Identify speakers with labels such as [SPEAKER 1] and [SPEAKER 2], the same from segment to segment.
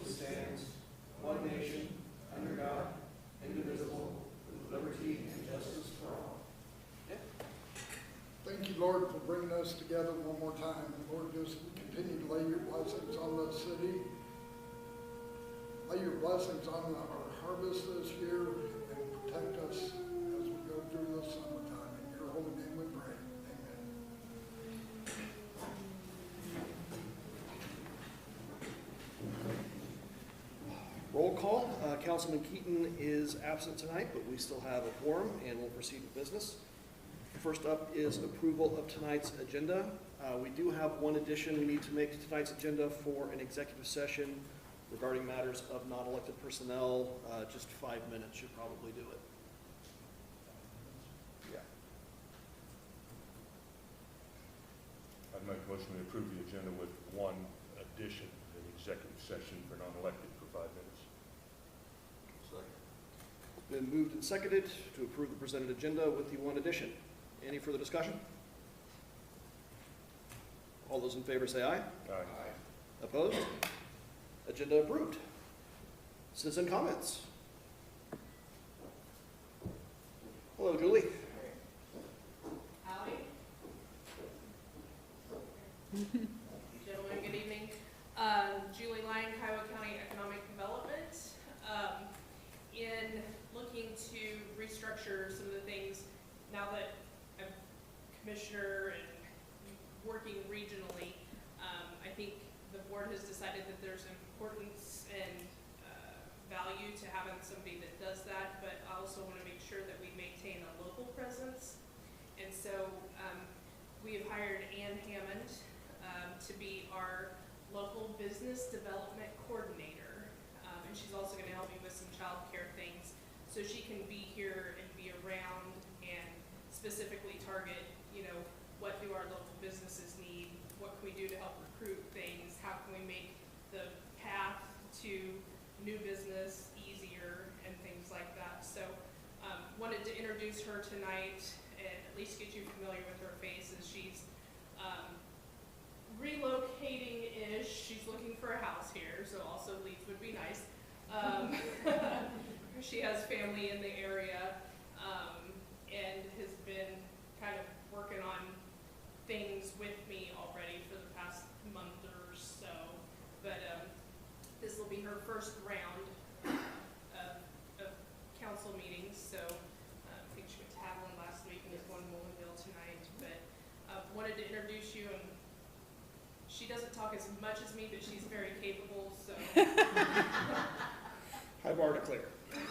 [SPEAKER 1] stands, one nation, under God, indivisible, with liberty and justice for all.
[SPEAKER 2] Thank you, Lord, for bringing us together one more time. And Lord, just continue to lay your blessings on the city. Lay your blessings on our harvest this year and protect us as we go through this summertime. In your holy name we pray. Amen.
[SPEAKER 3] Roll call. Councilman Keaton is absent tonight, but we still have a quorum and we'll proceed with business. First up is approval of tonight's agenda. We do have one addition we need to make to tonight's agenda for an executive session regarding matters of non-elected personnel. Just 5 minutes should probably do it. Yeah.
[SPEAKER 4] I'd make a motion to approve the agenda with one addition, an executive session for non-elected for 5 minutes.
[SPEAKER 3] Second. Been moved and seconded to approve the presented agenda with the one addition. Any further discussion? All those in favor say aye.
[SPEAKER 4] Aye.
[SPEAKER 3] Opposed? Agenda approved. Citizen comments. Hello, Julie.
[SPEAKER 5] Howdy. Gentlemen, good evening. Julie Lang, Kiowa County Economic Development. In looking to restructure some of the things, now that I'm commissioner and working regionally, I think the board has decided that there's importance and value to having somebody that does that, but I also want to make sure that we maintain a local presence. And so we have hired Ann Hammond to be our local business development coordinator. And she's also going to help me with some child care things so she can be here and be around and specifically target, you know, what do our local businesses need? What can we do to help recruit things? How can we make the path to new business easier and things like that? So wanted to introduce her tonight and at least get you familiar with her face as she's relocating-ish. She's looking for a house here, so also leads would be nice. She has family in the area and has been kind of working on things with me already for the past month or so. But this will be her first round of council meetings. So I think she went to Haviland last week and is going to Mullenville tonight. But wanted to introduce you, and she doesn't talk as much as me, but she's very capable. So
[SPEAKER 3] High bar to clear.
[SPEAKER 5] if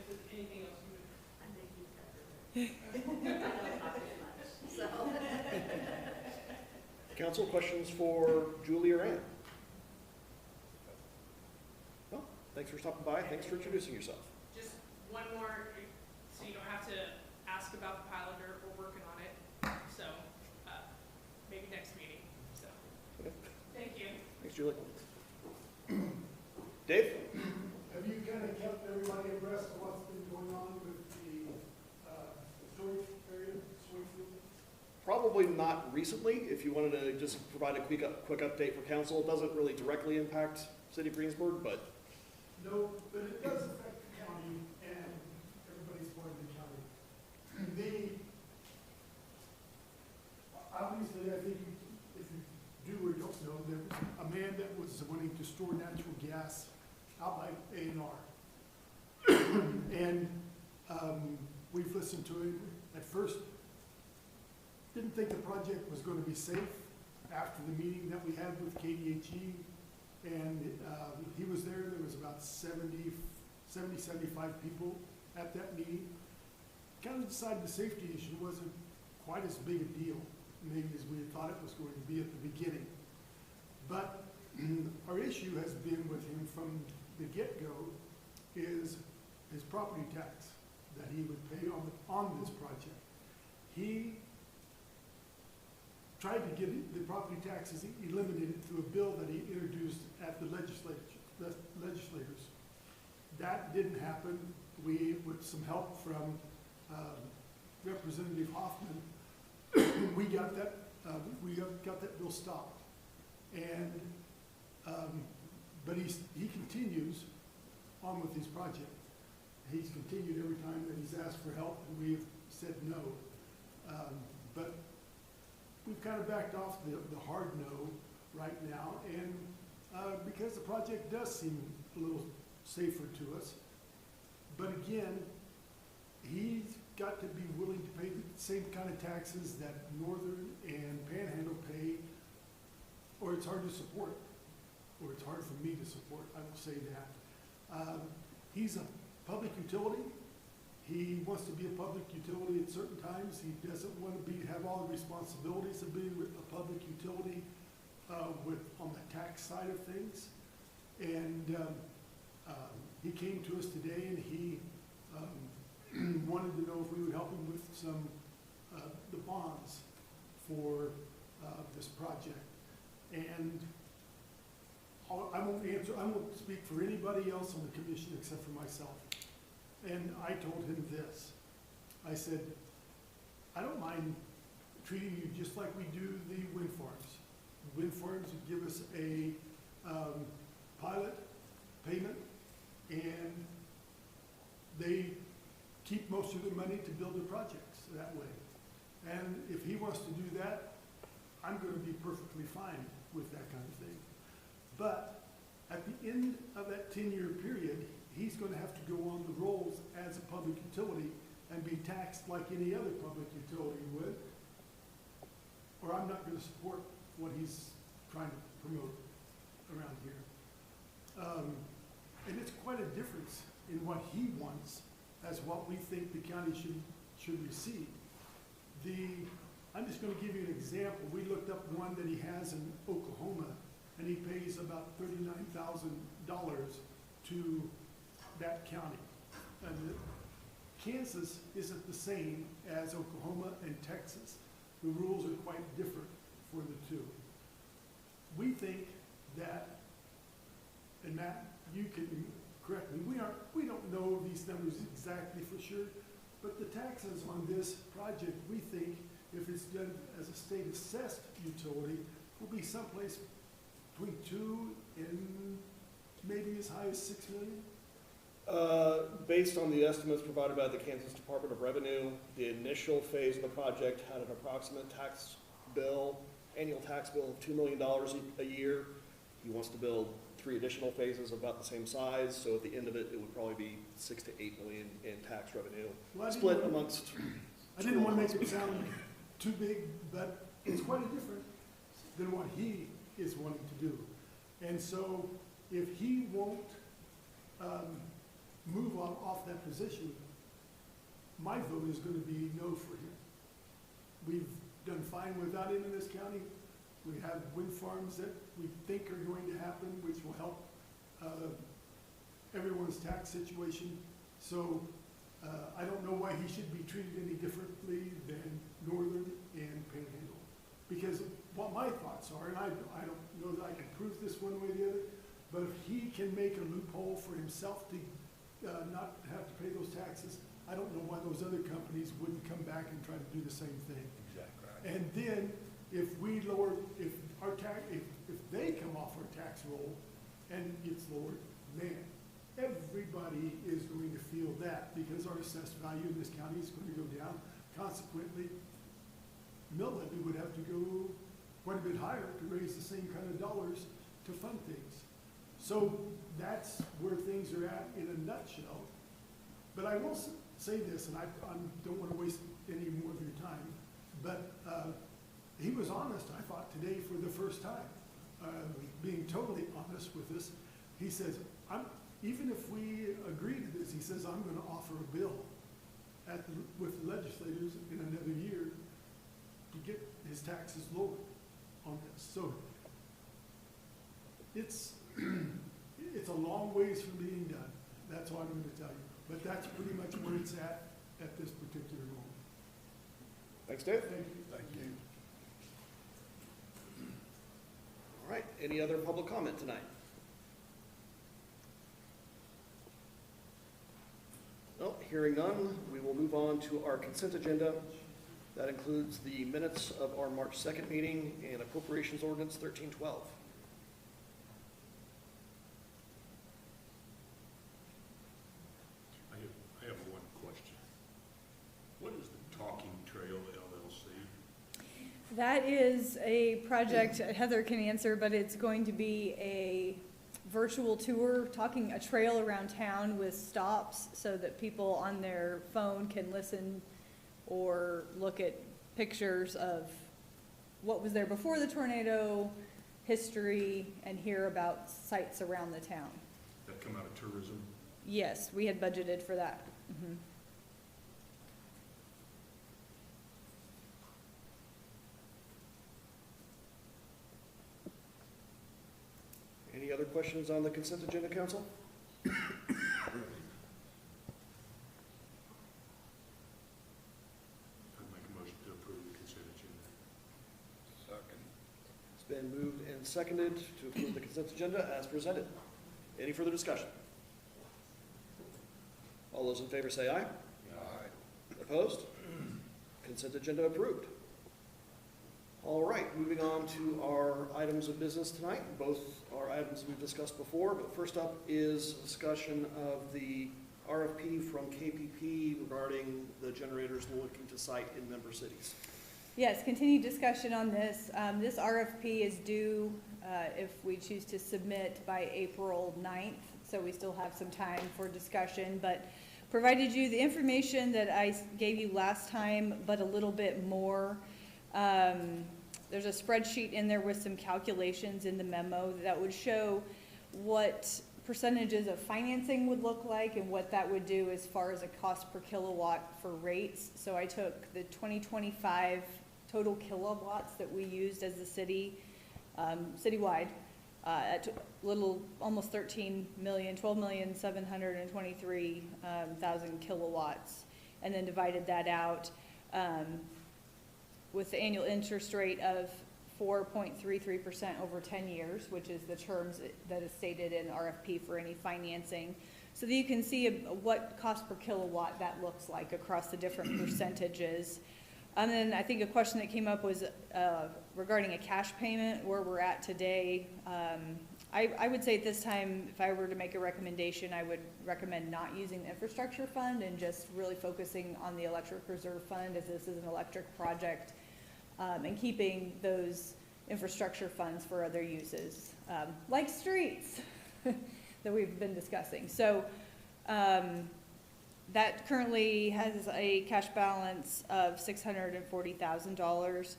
[SPEAKER 5] there's anything else you would.
[SPEAKER 6] I think you've covered it. Not too much, so.
[SPEAKER 3] Council, questions for Julie or Ann? Well, thanks for stopping by. Thanks for introducing yourself.
[SPEAKER 5] Just one more, so you don't have to ask about the pile of dirt. We're working on it. So maybe next meeting. So
[SPEAKER 3] Okay.
[SPEAKER 5] thank you.
[SPEAKER 3] Thanks, Julie. Dave?
[SPEAKER 2] Have you kind of kept everybody abreast of what's been going on with the storage area, storage field?
[SPEAKER 3] Probably not recently. If you wanted to just provide a quick update for council, it doesn't really directly impact City of Greensburg, but
[SPEAKER 2] No, but it does affect the county and everybody's part of the county. Obviously, I think if you do or don't know, there was a man that was wanting to store natural gas out by A&R. And we've listened to him. At first, didn't think the project was going to be safe after the meeting that we had with KDHE. And he was there. There was about 75 people at that meeting. Kind of decided the safety issue wasn't quite as big a deal, maybe as we had thought it was going to be at the beginning. But our issue has been with him from the get-go is his property tax that he would pay on this project. He tried to get the property taxes eliminated through a bill that he introduced at the legislators. That didn't happen. We, with some help from Representative Hoffman, we got that bill stopped. And But he continues on with his project. He's continued every time that he's asked for help, and we've said no. But we've kind of backed off the hard no right now, and because the project does seem a little safer to us. But again, he's got to be willing to pay the same kind of taxes that Northern and Panhandle pay, or it's hard to support, or it's hard for me to support, I will say that. He's a public utility. He wants to be a public utility at certain times. He doesn't want to have all the responsibilities of being a public utility on the tax side of things. And he came to us today, and he wanted to know if we would help him with some the bonds for this project. And I won't speak for anybody else on the commission except for myself. And I told him this. I said, I don't mind treating you just like we do the wind farms. Wind farms would give us a pilot payment, and they keep most of their money to build their projects that way. And if he wants to do that, I'm going to be perfectly fine with that kind of thing. But at the end of that 10-year period, he's going to have to go on the rolls as a public utility and be taxed like any other public utility would, or I'm not going to support what he's trying to promote around here. And it's quite a difference in what he wants as what we think the county should receive. I'm just going to give you an example. We looked up one that he has in Oklahoma, and he pays about $39,000 to that county. And Kansas isn't the same as Oklahoma and Texas. The rules are quite different for the two. We think that, and Matt, you can correct me, we don't know these numbers exactly for sure, but the taxes on this project, we think, if it's done as a state assessed utility, will be someplace between 2 and maybe as high as 6 million.
[SPEAKER 3] Based on the estimates provided by the Kansas Department of Revenue, the initial phase of the project had an approximate annual tax bill of $2 million a year. He wants to build 3 additional phases about the same size, so at the end of it, it would probably be 6 to 8 million in tax revenue, split amongst.
[SPEAKER 2] I didn't want to make it sound too big, but it's quite a different than what he is wanting to do. And so if he won't move off that position, my vote is going to be no for him. We've done fine without him in this county. We have wind farms that we think are going to happen, which will help everyone's tax situation. So I don't know why he should be treated any differently than Northern and Panhandle. Because what my thoughts are, and I don't know that I can prove this one way or the other, but if he can make a loophole for himself to not have to pay those taxes, I don't know why those other companies wouldn't come back and try to do the same thing.
[SPEAKER 4] Exactly right.
[SPEAKER 2] And then if they come off our tax roll and it's lowered, man, everybody is going to feel that because our assessed value in this county is going to go down. Consequently, mill levy would have to go quite a bit higher to raise the same kind of dollars to fund things. So that's where things are at in a nutshell. But I will say this, and I don't want to waste any more of your time, but he was honest, I thought, today for the first time, being totally honest with us. He says, even if we agree to this, he says, I'm going to offer a bill with the legislators in another year to get his taxes lowered on this. So it's a long ways from being done. That's all I'm going to tell you. But that's pretty much where it's at this particular moment.
[SPEAKER 3] Thanks, Dave.
[SPEAKER 2] Thank you.
[SPEAKER 1] Thank you.
[SPEAKER 3] All right, any other public comment tonight? No, hearing none, we will move on to our consent agenda. That includes the minutes of our March 2nd meeting and appropriations ordinance 1312.
[SPEAKER 7] That is a project Heather can answer, but it's going to be a virtual tour, talking a trail around town with stops so that people on their phone can listen or look at pictures of what was there before the tornado, history, and hear about sites around the town.
[SPEAKER 4] That come out of tourism?
[SPEAKER 7] Yes, we had budgeted for that. Mhm.
[SPEAKER 3] Any other questions on the consent agenda, council?
[SPEAKER 4] I'd make a motion to approve the consent agenda.
[SPEAKER 1] Second.
[SPEAKER 3] It's been moved and seconded to approve the consent agenda as presented. Any further discussion? All those in favor say aye.
[SPEAKER 1] Aye.
[SPEAKER 3] Opposed? Consent agenda approved. All right, moving on to our items of business tonight. Both are items we've discussed before, but first up is discussion of the RFP from KPP regarding the generators looking to site in member cities.
[SPEAKER 7] Yes, continued discussion on this. This RFP is due, if we choose to submit, by April 9th, so we still have some time for discussion, but provided you the information that I gave you last time, but a little bit more. There's a spreadsheet in there with some calculations in the memo that would show what percentages of financing would look like and what that would do as far as a cost per kilowatt for rates. So I took the 2025 total kilowatts that we used as a city, citywide, at almost 13 million, 12,723,000 kilowatts, and then divided that out with the annual interest rate of 4.33% over 10 years, which is the terms that is stated in RFP for any financing. So that you can see what cost per kilowatt that looks like across the different percentages. And then I think a question that came up was regarding a cash payment, where we're at today. I would say at this time, if I were to make a recommendation, I would recommend not using the infrastructure fund and just really focusing on the electric reserve fund, as this is an electric project, and keeping those infrastructure funds for other uses, like streets that we've been discussing. So that currently has a cash balance of $640,000.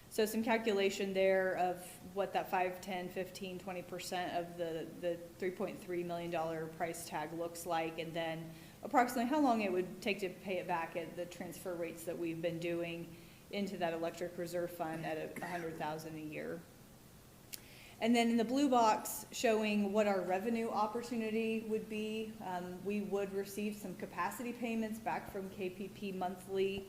[SPEAKER 7] So some calculation there of what that 5, 10, 15, 20% of the $3.3 million price tag looks like, and then approximately how long it would take to pay it back at the transfer rates that we've been doing into that electric reserve fund at $100,000 a year. And then in the blue box showing what our revenue opportunity would be, we would receive some capacity payments back from KPP monthly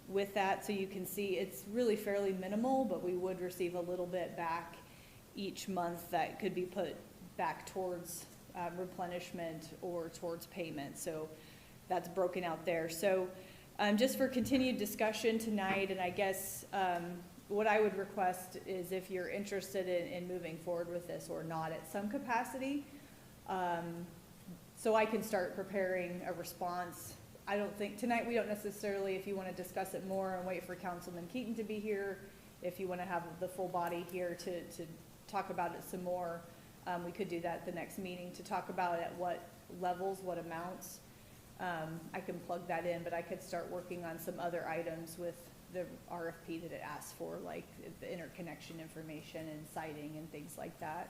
[SPEAKER 7] with that. So you can see it's really fairly minimal, but we would receive a little bit back each month that could be put back towards replenishment or towards payment. So that's broken out there. So just for continued discussion tonight, and I guess what I would request is if you're interested in moving forward with this or not at some capacity, so I can start preparing a response. I don't think, tonight we don't necessarily, if you want to discuss it more and wait for Councilman Keaton to be here, if you want to have the full body here to talk about it some more, we could do that at the next meeting to talk about at what levels, what amounts. I can plug that in, but I could start working on some other items with the RFP that it asks for, like the interconnection information and siting and things like that.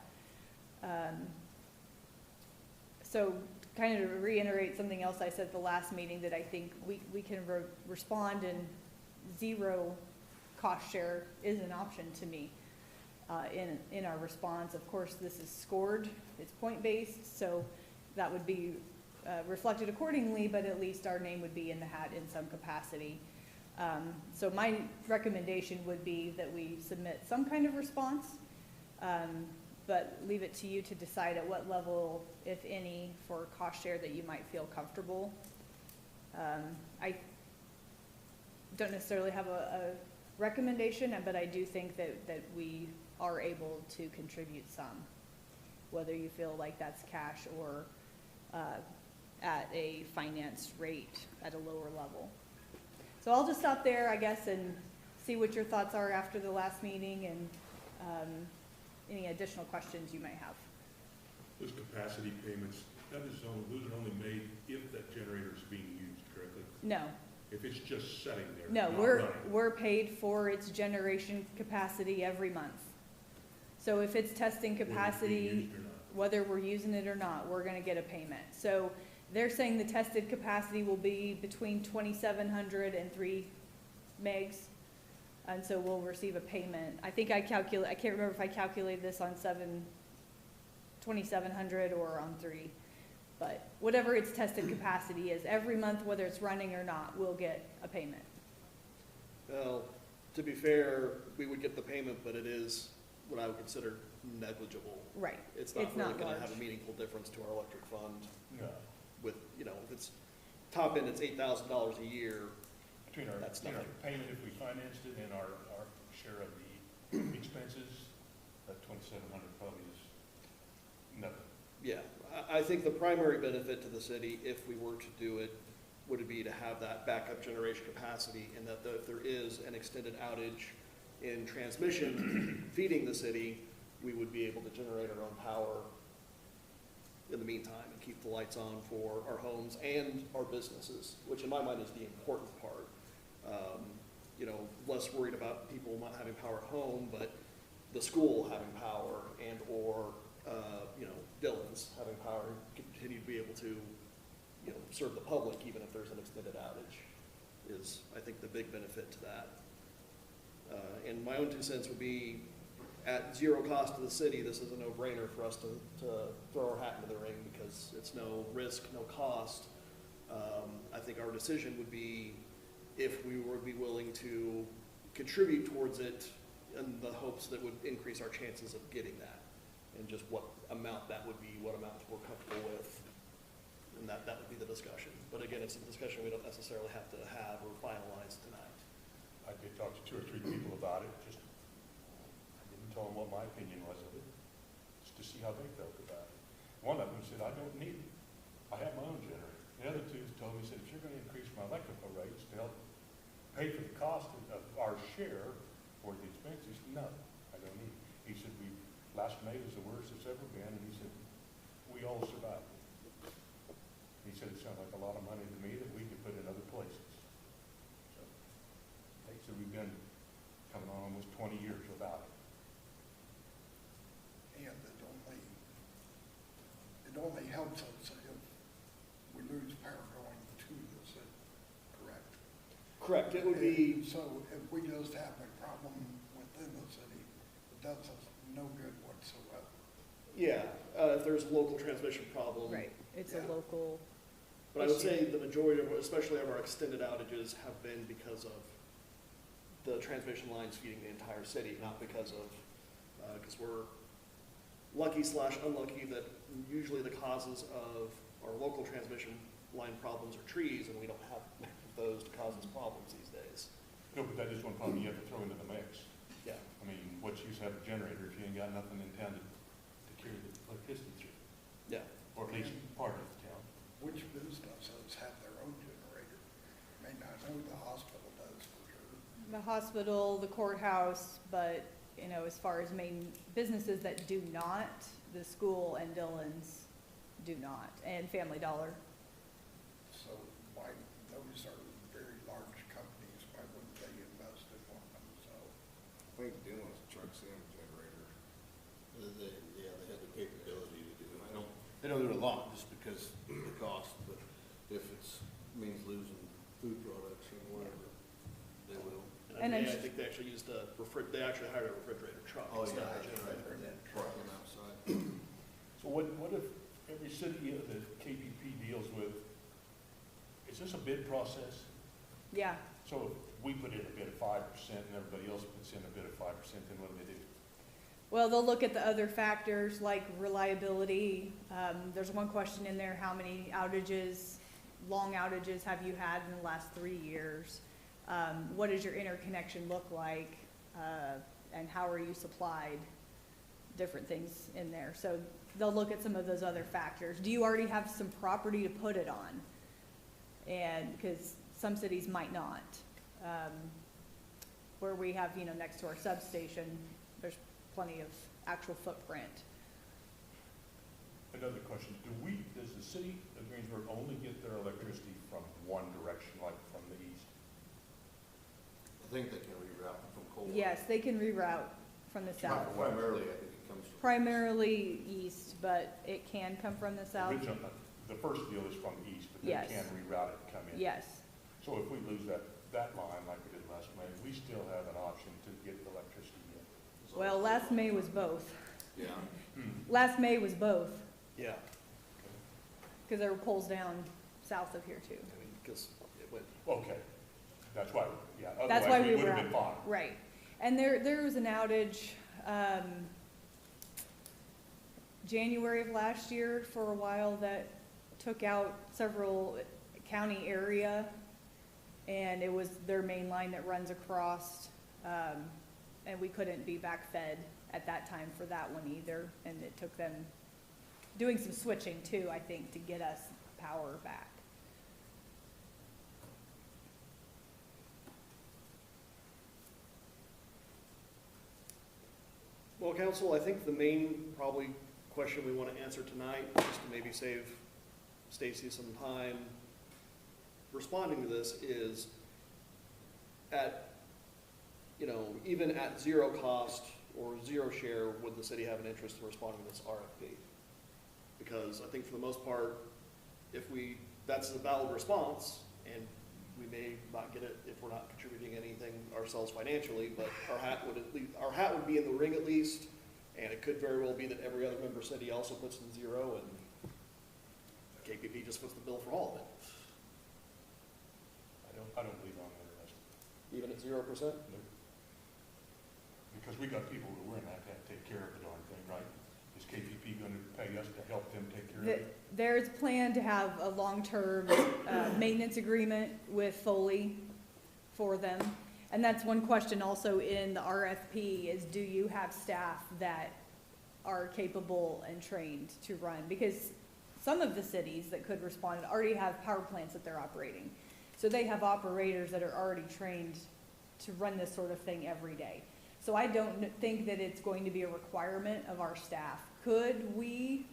[SPEAKER 7] So kind of to reiterate something else I said at the last meeting, that I think we can respond, and zero cost share is an option to me in our response. Of course, this is scored, it's point-based, so that would be reflected accordingly, but at least our name would be in the hat in some capacity. So my recommendation would be that we submit some kind of response, but leave it to you to decide at what level, if any, for cost share that you might feel comfortable. I don't necessarily have a recommendation, but I do think that we are able to contribute some, whether you feel like that's cash or at a finance rate at a lower level. So I'll just stop there, I guess, and see what your thoughts are after the last meeting and, any additional questions you might have.
[SPEAKER 4] Those capacity payments, those are only made if that generator is being used correctly.
[SPEAKER 7] No,
[SPEAKER 4] If it's just sitting there,
[SPEAKER 7] no,
[SPEAKER 4] not
[SPEAKER 7] we're,
[SPEAKER 4] running.
[SPEAKER 7] we're paid for its generation capacity every month. So if it's testing
[SPEAKER 4] whether it's being
[SPEAKER 7] capacity,
[SPEAKER 4] used or not.
[SPEAKER 7] whether we're using it or not, we're gonna get a payment. So they're saying the tested capacity will be between 2,700 and 3 megs. And so we'll receive a payment. I think I can't remember if I calculated this on 2,700 or on 3. But whatever its tested capacity is, every month, whether it's running or not, we'll get a payment.
[SPEAKER 3] Well, to be fair, we would get the payment, but it is what I would consider negligible.
[SPEAKER 7] Right.
[SPEAKER 3] It's not
[SPEAKER 7] It's
[SPEAKER 3] really
[SPEAKER 7] not
[SPEAKER 3] gonna
[SPEAKER 7] large.
[SPEAKER 3] have a meaningful difference to our electric fund
[SPEAKER 4] No,
[SPEAKER 3] with, you know, if it's top end, it's $8,000 a year.
[SPEAKER 4] between our
[SPEAKER 3] That's
[SPEAKER 4] between our
[SPEAKER 3] nothing.
[SPEAKER 4] payment if we financed it and our share of the expenses, that 2,700 probably is nothing.
[SPEAKER 3] Yeah, I think the primary benefit to the city, if we were to do it, would be to have that backup generation capacity, and that if there is an extended outage in transmission feeding the city, we would be able to generate our own power in the meantime and keep the lights on for our homes and our businesses, which in my mind is the important part. You know, less worried about people not having power at home, but the school having power and/or, you know, Dillon's having power and continue to be able to, you know, serve the public even if there's an extended outage is, I think, the big benefit to that. And my own 2 cents would be, at zero cost to the city, this is a no-brainer for us to throw our hat into the ring because it's no risk, no cost. I think our decision would be if we would be willing to contribute towards it in the hopes that would increase our chances of getting that, and just what amount that would be, what amount we're comfortable with, and that would be the discussion. But again, it's a discussion we don't necessarily have to have or finalize tonight.
[SPEAKER 4] I did talk to 2 or 3 people about it, just, I didn't tell them what my opinion was of it, just to see how they felt about it. One of them said, I don't need it, I have my own generator. The other 2 told me, said, if you're gonna increase my electrical rates to help pay for the cost of our share for the expenses, no, I don't need it. He said, last May was the worst it's ever been, and he said, we all survived. He said, it sounded like a lot of money to me that we could put in other places. So, like I said, we've been coming on almost 20 years without it.
[SPEAKER 8] And it only helps us if we lose power going to the city, correct?
[SPEAKER 3] Correct, it would be,
[SPEAKER 8] So if we just have a problem within the city, it does us no good whatsoever.
[SPEAKER 3] yeah, if there's a local transmission problem.
[SPEAKER 7] Right. It's a
[SPEAKER 8] Yeah.
[SPEAKER 7] local,
[SPEAKER 3] But I would say the majority of, especially of our extended outages, have been because of the transmission lines feeding the entire city, not because of, because we're lucky/unlucky that usually the causes of our local transmission line problems are trees, and we don't have those to cause us problems these days.
[SPEAKER 4] No, but that is one problem you have to throw into the mix.
[SPEAKER 3] Yeah,
[SPEAKER 4] I mean, what's use to have a generator if you ain't got nothing in town to carry the electricity through,
[SPEAKER 3] yeah.
[SPEAKER 4] or at least part of the town.
[SPEAKER 8] Which businesses have their own generator? I mean, I know the hospital does for sure.
[SPEAKER 7] the hospital, the courthouse, but, you know, as far as main businesses that do not, the school and Dillon's do not, and Family Dollar.
[SPEAKER 8] So why, those are very large companies, why wouldn't they invest in one themselves?
[SPEAKER 9] I think Dillon's trucks in a generator. Yeah, they have the capability to do it. They don't do it a lot just because of the cost, but if it's means losing food products or whatever, they will.
[SPEAKER 7] And
[SPEAKER 3] I
[SPEAKER 7] I'm-
[SPEAKER 3] think they actually used they actually hired a refrigerator truck
[SPEAKER 9] Oh,
[SPEAKER 3] instead
[SPEAKER 9] yeah,
[SPEAKER 3] of a generator.
[SPEAKER 9] and then parking outside.
[SPEAKER 4] So what if every city that KPP deals with, is this a bid process?
[SPEAKER 7] Yeah,
[SPEAKER 4] So if we put in a bid of 5% and everybody else puts in a bid of 5%, then what do they do?
[SPEAKER 7] well, they'll look at the other factors like reliability. There's one question in there, how many outages, long outages have you had in the last 3 years? What does your interconnection look like? And how are you supplied? Different things in there. So they'll look at some of those other factors. Do you already have some property to put it on? And, because some cities might not. where we have, you know, next to our substation, there's plenty of actual footprint.
[SPEAKER 4] Another question, does the city of Greensburg only get their electricity from one direction, like from the east?
[SPEAKER 9] I think they can reroute from Coldwater.
[SPEAKER 7] Yes, they can reroute from the south.
[SPEAKER 9] Primarily, I think it comes from.
[SPEAKER 7] Primarily east, but it can come from the south.
[SPEAKER 4] The first deal is from east, but they
[SPEAKER 7] Yes.
[SPEAKER 4] can reroute it and come in.
[SPEAKER 7] Yes,
[SPEAKER 4] So if we lose that line like we did last May, we still have an option to get electricity in.
[SPEAKER 7] well, last May was both.
[SPEAKER 9] Yeah.
[SPEAKER 7] Last May was both,
[SPEAKER 3] Yeah,
[SPEAKER 7] because there were poles down south of here too.
[SPEAKER 3] I mean, because it went,
[SPEAKER 4] Okay, that's why, yeah,
[SPEAKER 7] That's why
[SPEAKER 4] otherwise
[SPEAKER 7] we
[SPEAKER 4] we would
[SPEAKER 7] were
[SPEAKER 4] have been fine.
[SPEAKER 7] Right, and there was an outage, January of last year for a while that took out several county area, and it was their main line that runs across, and we couldn't be backfed at that time for that one either, and it took them doing some switching too, I think, to get us power back.
[SPEAKER 3] well, council, I think the main probably question we want to answer tonight, just to maybe save Stacy some time responding to this, is at, you know, even at zero cost or zero share, would the city have an interest in responding to this RFP? Because I think for the most part, that's a valid response, and we may not get it if we're not contributing anything ourselves financially, but our hat would be in the ring at least, and it could very well be that every other member city also puts in zero, and KPP just puts the bill for all of it.
[SPEAKER 4] I don't believe I'm interested.
[SPEAKER 3] Even at 0%?
[SPEAKER 4] Because we got people who we're gonna have to take care of the darn thing, right? Is KPP gonna pay us to help them take care of it?
[SPEAKER 7] There's planned to have a long-term maintenance agreement with Foley for them. And that's one question also in the RFP is, do you have staff that are capable and trained to run? Because some of the cities that could respond already have power plants that they're operating. So they have operators that are already trained to run this sort of thing every day. So I don't think that it's going to be a requirement of our staff. Could we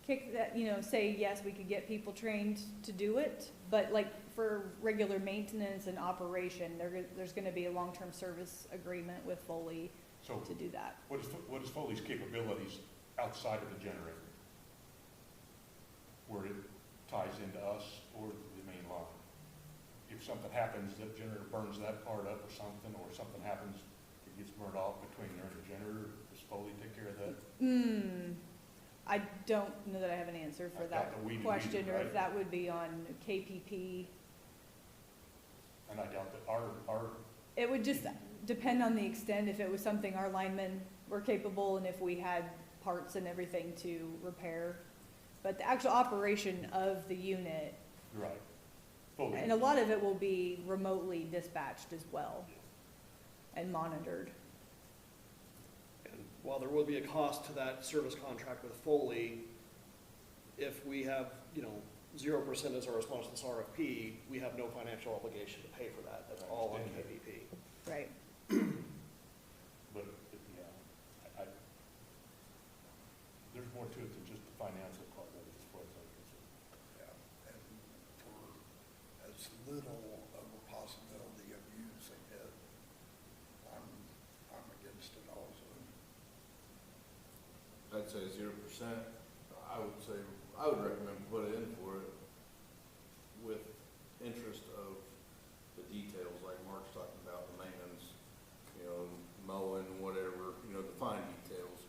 [SPEAKER 7] kick that, you know, say, yes, we could get people trained to do it, but like for regular maintenance and operation, there's gonna be a long-term service agreement with Foley
[SPEAKER 4] So
[SPEAKER 7] to do that.
[SPEAKER 4] what is Foley's capabilities outside of the generator? Where it ties into us or the main line? If something happens, that generator burns that part up or something happens, it gets burned off between there and the generator, does Foley take care of that?
[SPEAKER 7] I don't know that I have an answer for
[SPEAKER 4] I
[SPEAKER 7] that
[SPEAKER 4] doubt that we do
[SPEAKER 7] question,
[SPEAKER 4] either,
[SPEAKER 7] or
[SPEAKER 4] right?
[SPEAKER 7] if that would be on KPP.
[SPEAKER 4] And I doubt that our
[SPEAKER 7] It would just depend on the extent, if it was something our linemen were capable and if we had parts and everything to repair. But the actual operation of the unit,
[SPEAKER 4] you're right. Foley.
[SPEAKER 7] and a lot of it will be remotely dispatched as well and monitored.
[SPEAKER 3] And while there will be a cost to that service contract with Foley, if we have, 0% as our response to this RFP, we have no financial obligation to pay for that. That's all on
[SPEAKER 4] understand that.
[SPEAKER 3] KPP.
[SPEAKER 7] Right.
[SPEAKER 4] But, yeah, there's more to it than just the financial part of it, as far as I'm concerned.
[SPEAKER 8] Yeah, and for as little of a possibility of using it, I'm against it also.
[SPEAKER 9] I'd say 0%. I would recommend put it in for it with interest of the details, like Mark's talking about, the maintenance, mowing, whatever, the fine details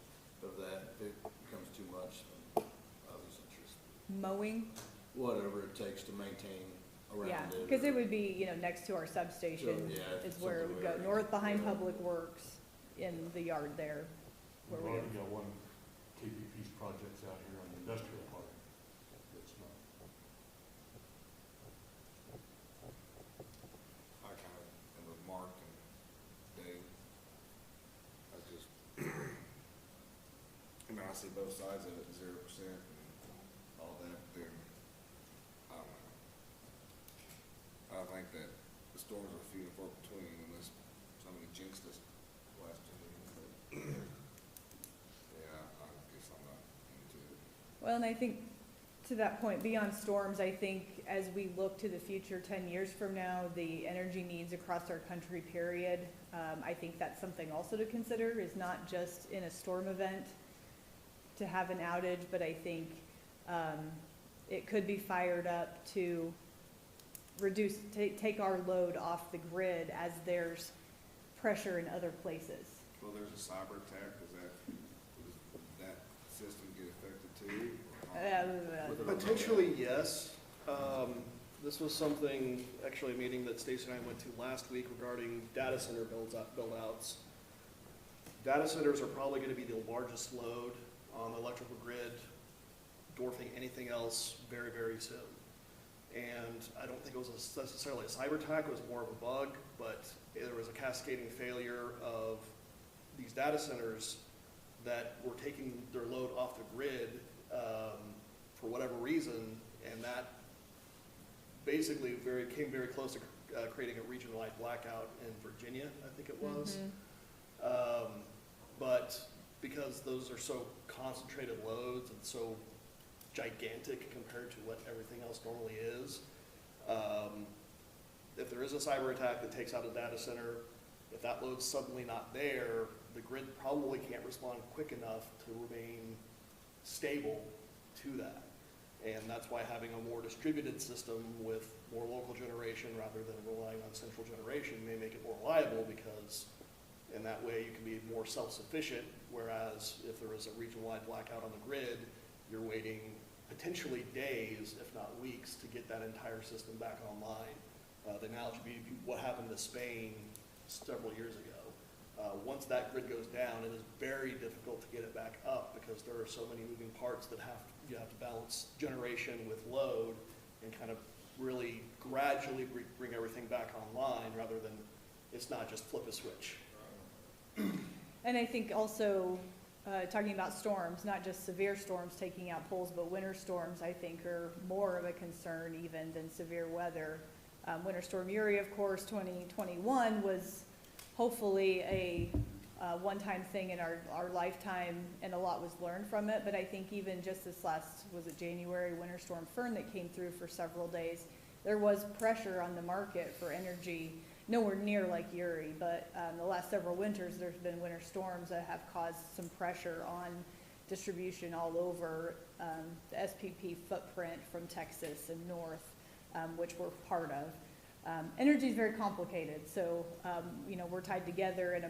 [SPEAKER 9] of that. If it becomes too much, then I lose interest.
[SPEAKER 7] Mowing,
[SPEAKER 9] Whatever it takes to maintain
[SPEAKER 7] yeah,
[SPEAKER 9] around it.
[SPEAKER 7] because it would be, next to our substation
[SPEAKER 9] So, yeah,
[SPEAKER 7] is where it would go,
[SPEAKER 9] something
[SPEAKER 7] north behind
[SPEAKER 9] yeah.
[SPEAKER 7] Public Works in the yard there. Where
[SPEAKER 4] We've
[SPEAKER 7] we
[SPEAKER 4] already got one KPP's projects out here on the industrial park. That's not,
[SPEAKER 10] I kind of am with Mark and Dave. I see both sides of it, 0% and all that, then, I don't know. I think that the storms are few and far between unless somebody
[SPEAKER 7] Well, and I think to that point, beyond storms, I think as we look to the future, 10 years from now, the energy needs across our country, period, I think that's something also to consider, is not just in a storm event to have an outage, but I think it could be fired up to take our load off the grid as there's pressure in other places.
[SPEAKER 10] Well, there's a cyber attack, does that system get affected too?
[SPEAKER 3] Potentially, yes. This was something, actually a meeting that Stacy and I went to last week regarding data center build-outs. Data centers are probably gonna be the largest load on the electrical grid, dwarfing anything else very, very soon. And I don't think it was necessarily a cyber attack, it was more of a bug, but there was a cascading failure of these data centers that were taking their load off the grid for whatever reason, and that basically came very close to creating a region-wide blackout in Virginia, I think it was. But because those are so concentrated loads and so gigantic compared to what everything else normally is, if there is a cyber attack that takes out a data center, if that load's suddenly not there, the grid probably can't respond quick enough to remain stable to that. And that's why having a more distributed system with more local generation rather than relying on central generation may make it more reliable, because in that way you can be more self-sufficient, whereas if there is a region-wide blackout on the grid, you're waiting potentially days, if not weeks, to get that entire system back online. The analogy would be what happened to Spain several years ago. Once that grid goes down, it is very difficult to get it back up, because there are so many moving parts that you have to balance generation with load and kind of really gradually bring everything back online, rather than it's not just flip a switch.
[SPEAKER 7] And I think also, talking about storms, not just severe storms taking out poles, but winter storms, I think, are more of a concern even than severe weather. Winter Storm Uri, of course, 2021 was hopefully a one-time thing in our lifetime, and a lot was learned from it. But I think even just this last, was it January, Winter Storm Fern that came through for several days, there was pressure on the market for energy, nowhere near like Uri, but the last several winters, there's been winter storms that have caused some pressure on distribution all over the SPP footprint from Texas and north, which we're part of. Energy is very complicated, so we're tied together in a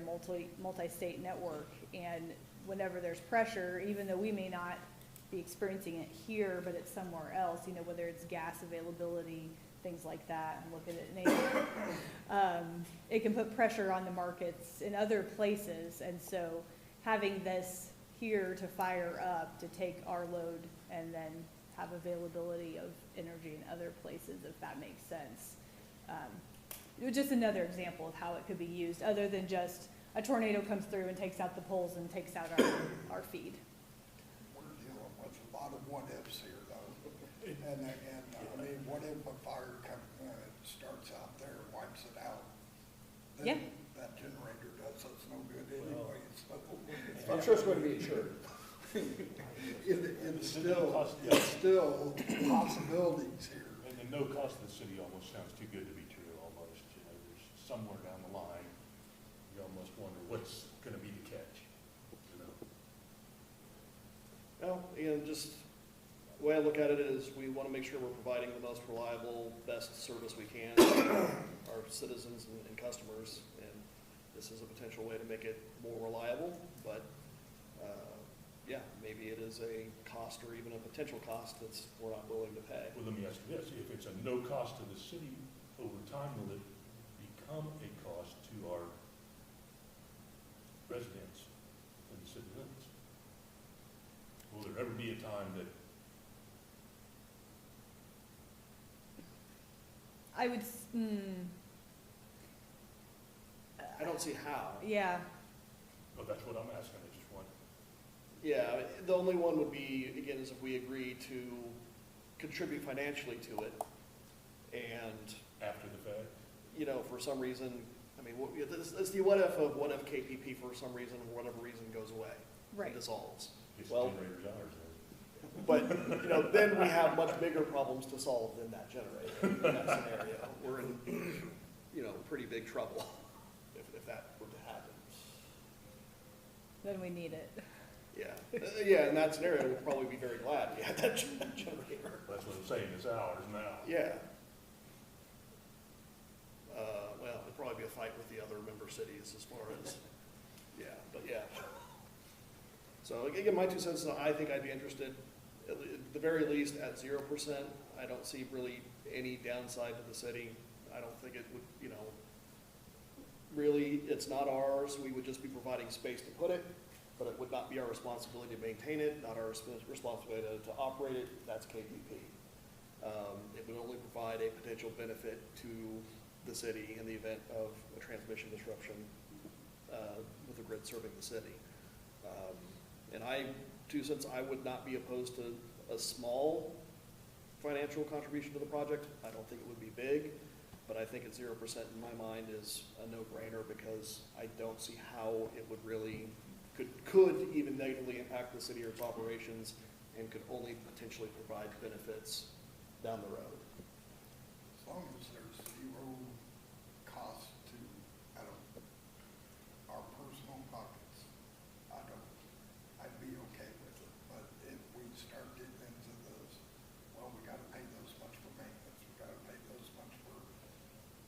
[SPEAKER 7] multi-state network, and whenever there's pressure, even though we may not be experiencing it here, but it's somewhere else, whether it's gas availability, things like that, and look at it in it can put pressure on the markets in other places, and so having this here to fire up, to take our load and then have availability of energy in other places, if that makes sense. Just another example of how it could be used, other than just a tornado comes through and takes out the poles and takes out our feed.
[SPEAKER 8] We're dealing with a lot of what-ifs here, though. And I mean, what if a fire starts out there, wipes it out? Then
[SPEAKER 7] Yeah.
[SPEAKER 8] that generator does us no good anyway, so.
[SPEAKER 1] I'm sure it's going to be insured.
[SPEAKER 8] It's still possibilities here.
[SPEAKER 4] And no cost to the city almost sounds too good to be true, almost. There's somewhere down the line, you almost wonder what's gonna be the catch,
[SPEAKER 3] Well, just the way I look at it is, we want to make sure we're providing the most reliable, best service we can to our citizens and customers, and this is a potential way to make it more reliable, but yeah, maybe it is a cost or even a potential cost that's we're not willing to pay.
[SPEAKER 4] Well, let me ask you this, if it's a no cost to the city, over time, will it become a cost to our residents and the city limits? Will there ever be a time that
[SPEAKER 7] I would,
[SPEAKER 3] I don't see how.
[SPEAKER 7] yeah,
[SPEAKER 4] oh, that's what I'm asking, I just want.
[SPEAKER 3] Yeah, the only one would be, again, is if we agree to contribute financially to it, and,
[SPEAKER 4] After the fact?
[SPEAKER 3] for some reason, I mean, it's the what if KPP for some reason, for whatever reason, goes away.
[SPEAKER 7] right.
[SPEAKER 3] Dissolves.
[SPEAKER 4] It's
[SPEAKER 3] Well-
[SPEAKER 4] generators ours,
[SPEAKER 3] But, you know, then we have much bigger problems to solve than that generator in that scenario. We're in, you know, pretty big trouble if that were to happen.
[SPEAKER 7] Then we need it.
[SPEAKER 3] Yeah, yeah, in that scenario, we'll probably be very glad we had that generator.
[SPEAKER 4] That's what I'm saying, it's ours now.
[SPEAKER 3] Yeah. Well, it'd probably be a fight with the other member cities as far as, yeah, but yeah. So again, my 2 cents, I think I'd be interested, at the very least, at 0%. I don't see really any downside to the city. I don't think it would, you know, really, it's not ours. We would just be providing space to put it, but it would not be our responsibility to maintain it, not our responsibility to operate it. That's KPP. It would only provide a potential benefit to the city in the event of a transmission disruption with the grid serving the city. And 2 cents, I would not be opposed to a small financial contribution to the project. I don't think it would be big, but I think at 0% in my mind is a no-brainer because I don't see how it would really, could even negatively impact the city or its operations and could only potentially provide benefits down the road.
[SPEAKER 8] As long as there's zero cost to, out of our personal pockets, I'd be okay with it. But if we start getting into this, well, we gotta pay this much for maintenance, we gotta pay this much for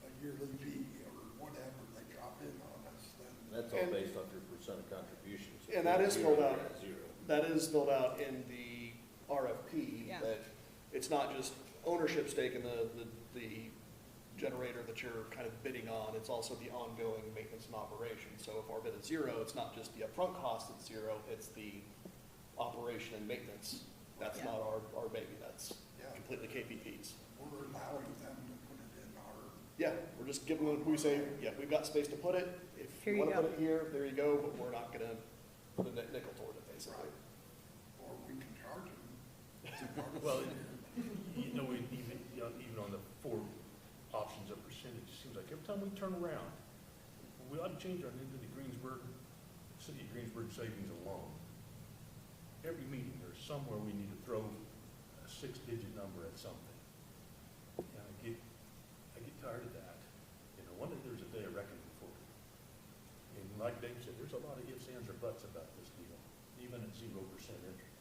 [SPEAKER 8] a yearly fee or whatever they drop in on us, then.
[SPEAKER 9] That's all based off your percent of contributions.
[SPEAKER 3] And that is
[SPEAKER 9] Zero,
[SPEAKER 3] spelled out.
[SPEAKER 9] zero.
[SPEAKER 3] That is spelled out in the RFP,
[SPEAKER 7] Yeah.
[SPEAKER 3] that it's not just ownership stake in the generator that you're kind of bidding on, it's also the ongoing maintenance and operation. So if our bid is 0, it's not just the upfront cost that's 0, it's the operation and maintenance. That's
[SPEAKER 7] Yeah.
[SPEAKER 3] not our baby, that's
[SPEAKER 8] Yeah.
[SPEAKER 3] completely KPP's.
[SPEAKER 8] We're allowing them to put it in our,
[SPEAKER 3] Yeah, we're just giving them, we say, yeah, we've got space to put it, if
[SPEAKER 7] Here
[SPEAKER 3] you
[SPEAKER 7] you
[SPEAKER 3] wanna
[SPEAKER 7] go.
[SPEAKER 3] put it here, there you go, but we're not gonna put a nickel toward it, basically.
[SPEAKER 8] or we can charge them.
[SPEAKER 4] Well, you know, even on the 4 options of percentage, it seems like every time we turn around, we ought to change our into the Greensburg, city of Greensburg savings alone. Every meeting, there's somewhere we need to throw a 6-digit number at something. And I get tired of that. You know, one day there's a day of reckoning for it. And like Dave said, there's a lot of ifs, ands, or buts about this deal, even at 0% interest,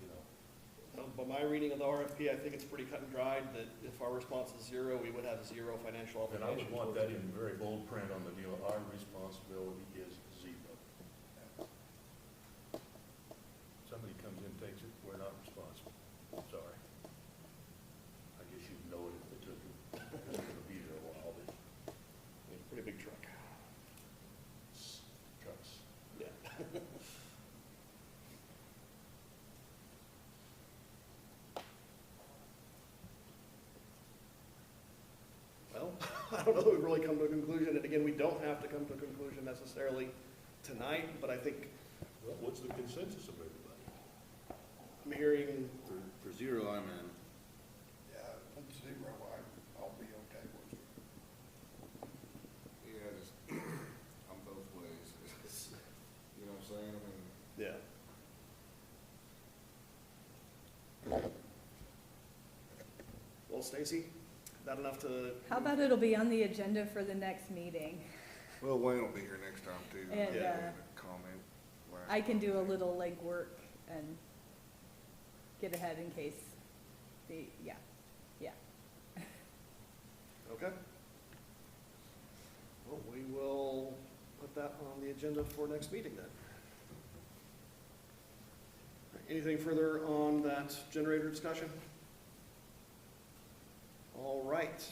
[SPEAKER 4] you know.
[SPEAKER 3] By my reading of the RFP, I think it's pretty cut and dried that if our response is 0, we would have 0 financial
[SPEAKER 4] And I
[SPEAKER 3] obligation.
[SPEAKER 4] would want
[SPEAKER 3] towards
[SPEAKER 4] that
[SPEAKER 3] it.
[SPEAKER 4] in very bold print on the deal, our responsibility is 0. Somebody comes in, takes it, we're not responsible. Sorry. I guess you'd know it if they took it. It's gonna be there a while, but
[SPEAKER 3] It's a pretty big truck.
[SPEAKER 4] trucks.
[SPEAKER 3] Yeah. Well, I don't know that we've really come to a conclusion, and again, we don't have to come to a conclusion necessarily tonight, but I think
[SPEAKER 4] Well, what's the consensus of everybody?
[SPEAKER 3] I'm hearing,
[SPEAKER 9] For 0, I'm in.
[SPEAKER 8] Yeah, at 0, I'll be okay with it.
[SPEAKER 10] Yeah, just, I'm both ways. You know what I'm saying? I mean,
[SPEAKER 3] yeah. Well, Stacy, that enough to?
[SPEAKER 7] How about it'll be on the agenda for the next meeting?
[SPEAKER 10] well, Wayne will be here next time too.
[SPEAKER 7] And,
[SPEAKER 3] Yeah.
[SPEAKER 10] Comment. last
[SPEAKER 7] I can do a
[SPEAKER 10] comment.
[SPEAKER 7] little legwork and get ahead in case yeah.
[SPEAKER 3] Okay. Well, we will put that on the agenda for next meeting then. Anything further on that generator discussion? All right.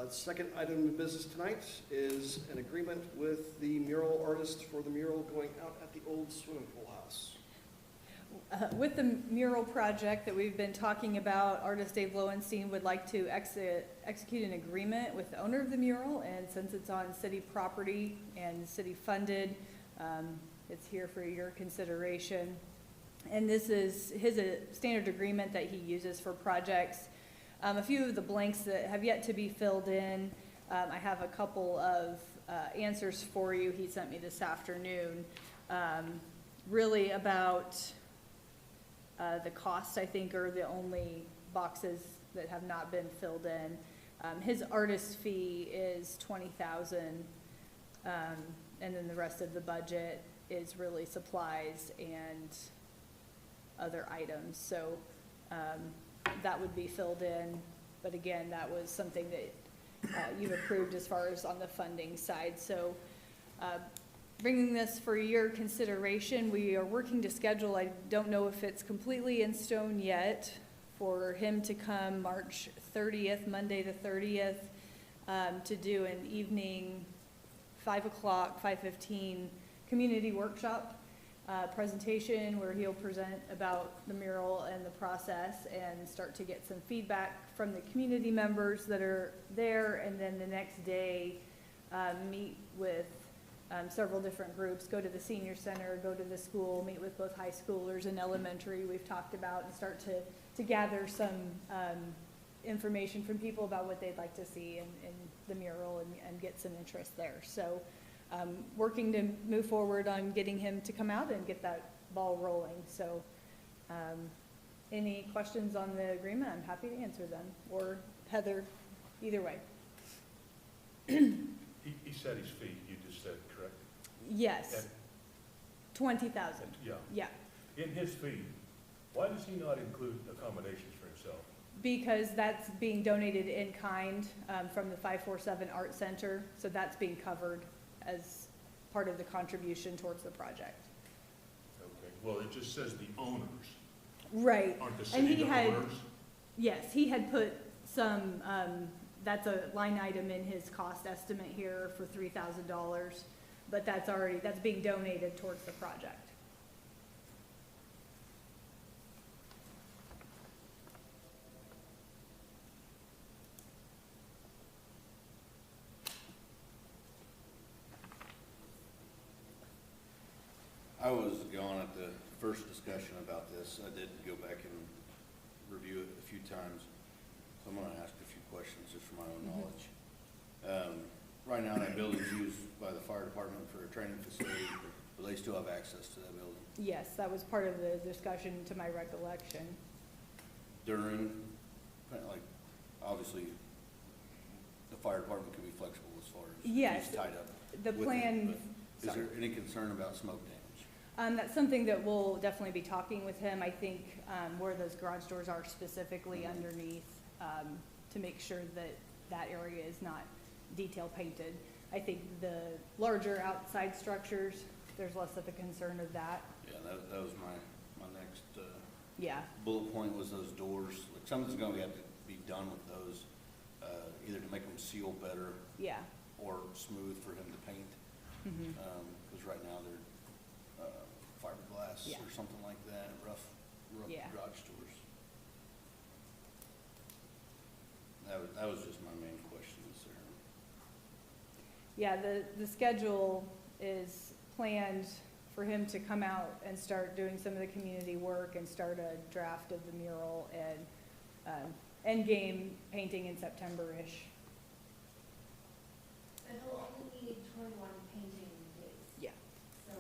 [SPEAKER 3] Second item of business tonight is an agreement with the mural artist for the mural going out at the old swimming pool house.
[SPEAKER 7] With the mural project that we've been talking about, artist Dave Lowenstein would like to execute an agreement with the owner of the mural, and since it's on city property and city funded, it's here for your consideration. And this is his standard agreement that he uses for projects. A few of the blanks that have yet to be filled in, I have a couple of answers for you he sent me this afternoon, really about The costs, I think, are the only boxes that have not been filled in. His artist fee is 20,000, and then the rest of the budget is really supplies and other items. So that would be filled in, but again, that was something that you've approved as far as on the funding side. So bringing this for your consideration, we are working to schedule, I don't know if it's completely in stone yet, for him to come March 30th, Monday the 30th, to do an evening 5 o'clock, 5:15 community workshop presentation where he'll present about the mural and the process and start to get some feedback from the community members that are there. And then the next day, meet with several different groups, go to the senior center, go to the school, meet with both high schoolers and elementary we've talked about, and start to gather some information from people about what they'd like to see in the mural and get some interest there. So working to move forward on getting him to come out and get that ball rolling. So any questions on the agreement, I'm happy to answer them, or Heather, either way.
[SPEAKER 4] He said his fee, you just said, correct?
[SPEAKER 7] Yes,
[SPEAKER 4] And-
[SPEAKER 7] 20,000,
[SPEAKER 4] Yeah.
[SPEAKER 7] yeah.
[SPEAKER 4] In his fee, why does he not include accommodations for himself?
[SPEAKER 7] Because that's being donated in kind from the 547 Art Center, so that's being covered as part of the contribution towards the project.
[SPEAKER 4] Okay, well, it just says the owners,
[SPEAKER 7] Right,
[SPEAKER 4] aren't the
[SPEAKER 7] and
[SPEAKER 4] city
[SPEAKER 7] he
[SPEAKER 4] the
[SPEAKER 7] had,
[SPEAKER 4] owners?
[SPEAKER 7] yes, he had put some, that's a line item in his cost estimate here for $3,000, but that's being donated towards the project.
[SPEAKER 9] I was gone at the first discussion about this. I did go back and review it a few times. So I'm gonna ask a few questions just for my own knowledge. Right now, that building's used by the fire department for a training facility, but they still have access to that building.
[SPEAKER 7] Yes, that was part of the discussion to my recollection.
[SPEAKER 9] During, like, obviously, the fire department can be flexible as far as
[SPEAKER 7] Yes,
[SPEAKER 9] he's tied up.
[SPEAKER 7] the
[SPEAKER 9] with it,
[SPEAKER 7] plan,
[SPEAKER 9] but is there any concern about smoke damage?
[SPEAKER 7] That's something that we'll definitely be talking with him. I think where those garage doors are specifically underneath, to make sure that that area is not detail painted. I think the larger outside structures, there's less of a concern of that.
[SPEAKER 9] Yeah, that was my next,
[SPEAKER 7] Yeah,
[SPEAKER 9] bullet point was those doors. Like, something's gonna have to be done with those, either to make them seal better
[SPEAKER 7] yeah.
[SPEAKER 9] or smooth for him to paint.
[SPEAKER 7] Mhm.
[SPEAKER 9] Because right now they're, fiberglass
[SPEAKER 7] Yeah.
[SPEAKER 9] or something like that, rough
[SPEAKER 7] Yeah.
[SPEAKER 9] garage doors. That was just my main questions there.
[SPEAKER 7] Yeah, the schedule is planned for him to come out and start doing some of the community work and start a draft of the mural and end game painting in September-ish.
[SPEAKER 6] And he'll only need 21 painting days.
[SPEAKER 7] Yeah.
[SPEAKER 6] So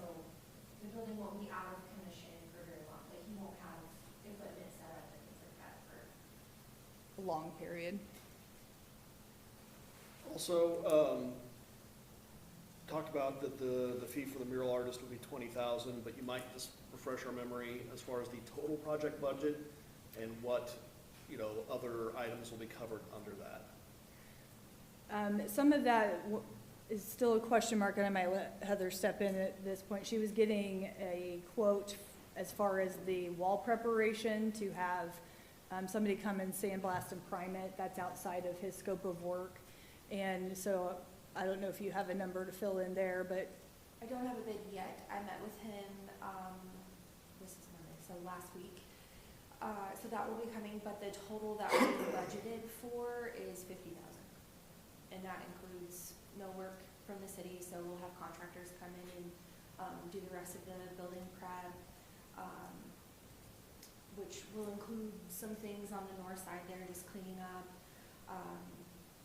[SPEAKER 6] the building won't be out of commission for very long. Like, he won't have equipment set up and things like that for.
[SPEAKER 7] A long period.
[SPEAKER 3] Also, talked about that the fee for the mural artist would be 20,000, but you might just refresh our memory as far as the total project budget and what, other items will be covered under that.
[SPEAKER 7] Some of that is still a question mark, and I might let Heather step in at this point. She was getting a quote as far as the wall preparation to have somebody come and sandblast and prime it. That's outside of his scope of work. And so I don't know if you have a number to fill in there, but
[SPEAKER 6] I don't have a bid yet. I met with him, this is Monday, so last week. So that will be coming, but the total that we budgeted for is 50,000. And that includes no work from the city, so we'll have contractors come in and do the rest of the building prep, which will include some things on the north side there, just cleaning up,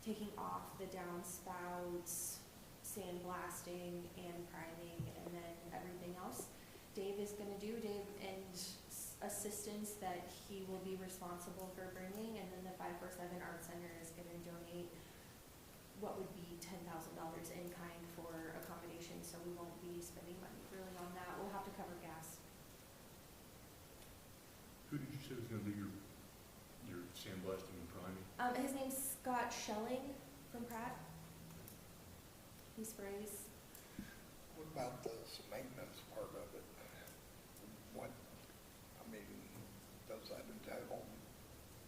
[SPEAKER 6] taking off the downspouts, sandblasting and priming, and then everything else Dave is gonna do. Dave and assistants that he will be responsible for bringing, and then the 547 Art Center is gonna donate what would be $10,000 in kind for accommodation, so we won't be spending money really on that. We'll have to cover gas.
[SPEAKER 4] Who did you say was gonna do your sandblasting and priming?
[SPEAKER 6] His name's Scott Schelling from Pratt. He sprays.
[SPEAKER 8] What about the maintenance part of it? What, I mean, does that entail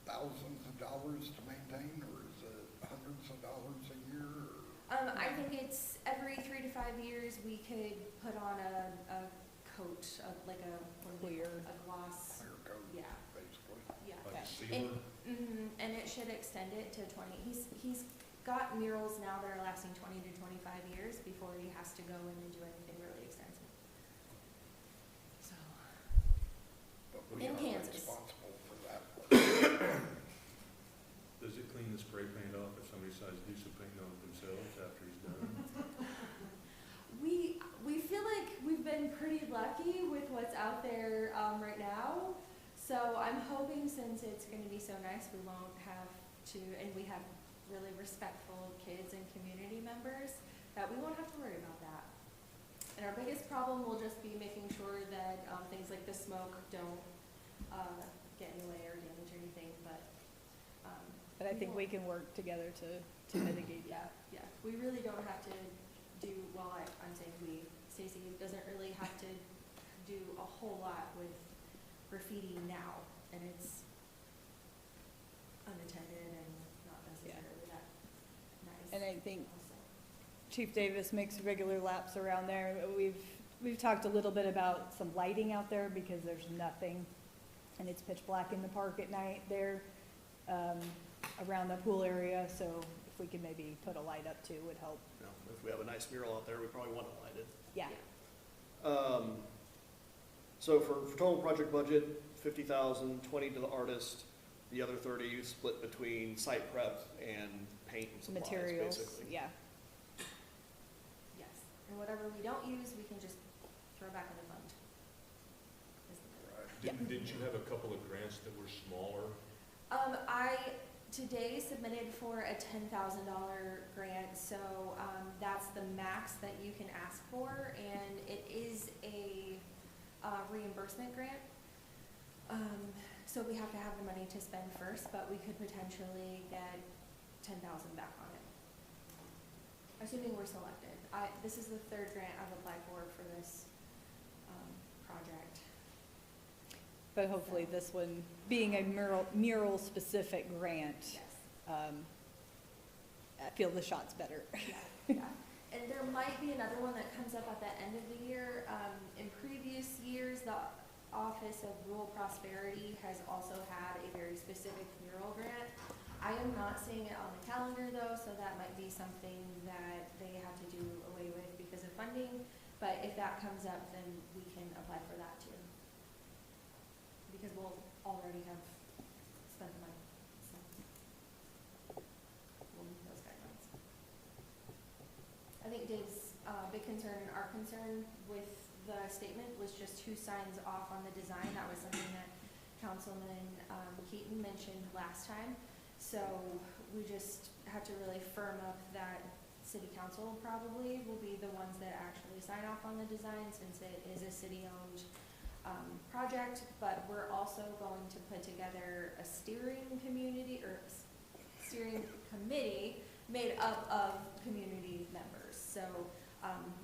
[SPEAKER 8] thousands of dollars to maintain, or is it hundreds of dollars a year, or?
[SPEAKER 6] I think it's every 3 to 5 years, we could put on a coat, like a, what do they
[SPEAKER 7] Clear.
[SPEAKER 6] call it? A gloss.
[SPEAKER 8] Clear coat,
[SPEAKER 6] Yeah,
[SPEAKER 8] basically.
[SPEAKER 6] yeah.
[SPEAKER 4] Like a
[SPEAKER 6] And,
[SPEAKER 4] sealer?
[SPEAKER 6] and it should extend it to 20. He's got murals now that are lasting 20 to 25 years before he has to go in and do anything really extensive. So,
[SPEAKER 8] But we
[SPEAKER 6] In
[SPEAKER 8] are
[SPEAKER 6] Kansas.
[SPEAKER 8] responsible for that.
[SPEAKER 4] Does it clean the spray paint off if somebody decides to do some painting on it themselves after he's done?
[SPEAKER 6] we feel like we've been pretty lucky with what's out there right now. So I'm hoping, since it's going to be so nice, we won't have to, and we have really respectful kids and community members, that we won't have to worry about that. And our biggest problem will just be making sure that things like the smoke don't get in the way or damage anything, but.
[SPEAKER 7] But I think we can work together to mitigate that.
[SPEAKER 6] Yeah, we really don't have to do, well, I'm saying we, Stacy doesn't really have to do a whole lot with graffiti now, and it's unattended and not necessarily that nice.
[SPEAKER 7] And I think
[SPEAKER 6] also.
[SPEAKER 7] Chief Davis makes regular laps around there. We've talked a little bit about some lighting out there because there's nothing, and it's pitch black in the park at night there, around the pool area, so if we could maybe put a light up too, would help.
[SPEAKER 3] You know, if we have a nice mural out there, we probably want it lighted.
[SPEAKER 7] Yeah.
[SPEAKER 3] So for total project budget, 50,000, 20 to the artist, the other 30 split between site prep and paint and supplies,
[SPEAKER 7] Materials,
[SPEAKER 3] basically.
[SPEAKER 7] yeah.
[SPEAKER 6] Yes, and whatever we don't use, we can just throw back in the fund. Is the-
[SPEAKER 8] Right.
[SPEAKER 4] Didn't you have a couple of grants that were smaller?
[SPEAKER 6] I today submitted for a $10,000 grant, so that's the max that you can ask for, and it is a reimbursement grant. So we have to have the money to spend first, but we could potentially get 10,000 back on it, assuming we're selected. This is the third grant I've applied for this project.
[SPEAKER 7] But hopefully this one, being a mural specific grant,
[SPEAKER 6] Yes.
[SPEAKER 7] I feel the shot's better.
[SPEAKER 6] Yeah. And there might be another one that comes up at the end of the year. In previous years, the Office of Rural Prosperity has also had a very specific mural grant. I am not seeing it on the calendar though, so that might be something that they have to do away with because of funding. But if that comes up, then we can apply for that too. Because we'll already have spent the money, so we'll meet those guidelines. I think Dave's big concern and our concern with the statement was just who signs off on the design. That was something that Councilman Keaton mentioned last time. So we just have to really firm up that City Council probably will be the ones that actually sign off on the design, since it is a city-owned project. But we're also going to put together a steering committee made up of community members. So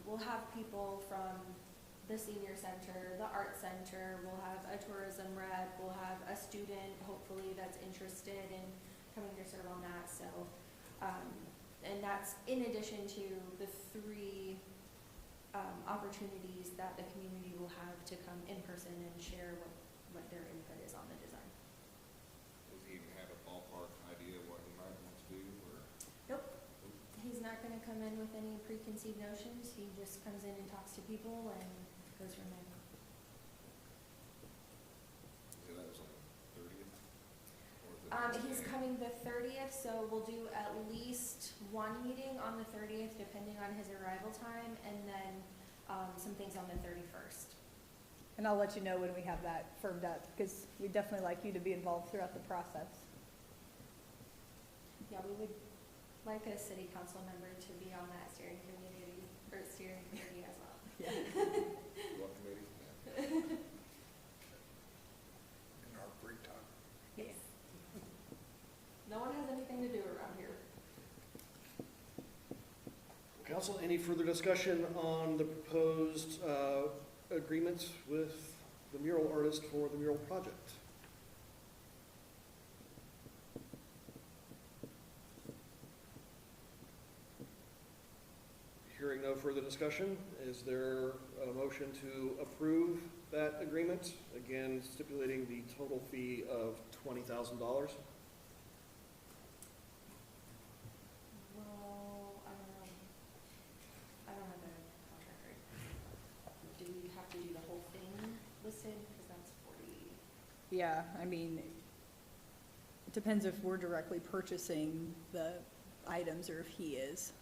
[SPEAKER 6] we'll have people from the senior center, the art center, we'll have a tourism rep, we'll have a student, hopefully, that's interested in coming to serve on that. So, and that's in addition to the 3 opportunities that the community will have to come in person and share what their input is on the design.
[SPEAKER 10] Does he even have a ballpark idea of what he might want to do, or?
[SPEAKER 6] Nope, he's not gonna come in with any preconceived notions. He just comes in and talks to people and goes from there.
[SPEAKER 10] So that was on the 30th? Or the
[SPEAKER 6] He's
[SPEAKER 10] next day?
[SPEAKER 6] coming the 30th, so we'll do at least 1 meeting on the 30th, depending on his arrival time, and then some things on the 31st.
[SPEAKER 7] And I'll let you know when we have that firmed up, because we'd definitely like you to be involved throughout the process.
[SPEAKER 6] Yeah, we would like a city council member to be on that steering committee as well.
[SPEAKER 7] Yeah.
[SPEAKER 10] What committee?
[SPEAKER 8] In our free time.
[SPEAKER 6] Yes. No one has anything to do around here.
[SPEAKER 3] Council, any further discussion on the proposed agreement with the mural artist for the mural project? Hearing no further discussion, is there a motion to approve that agreement? Again, stipulating the total fee of $20,000.
[SPEAKER 6] Well, I don't have a contract right. Do we have to do the whole thing listed? Because that's 40.
[SPEAKER 7] Yeah, I mean, it depends if we're directly purchasing the items or if he is.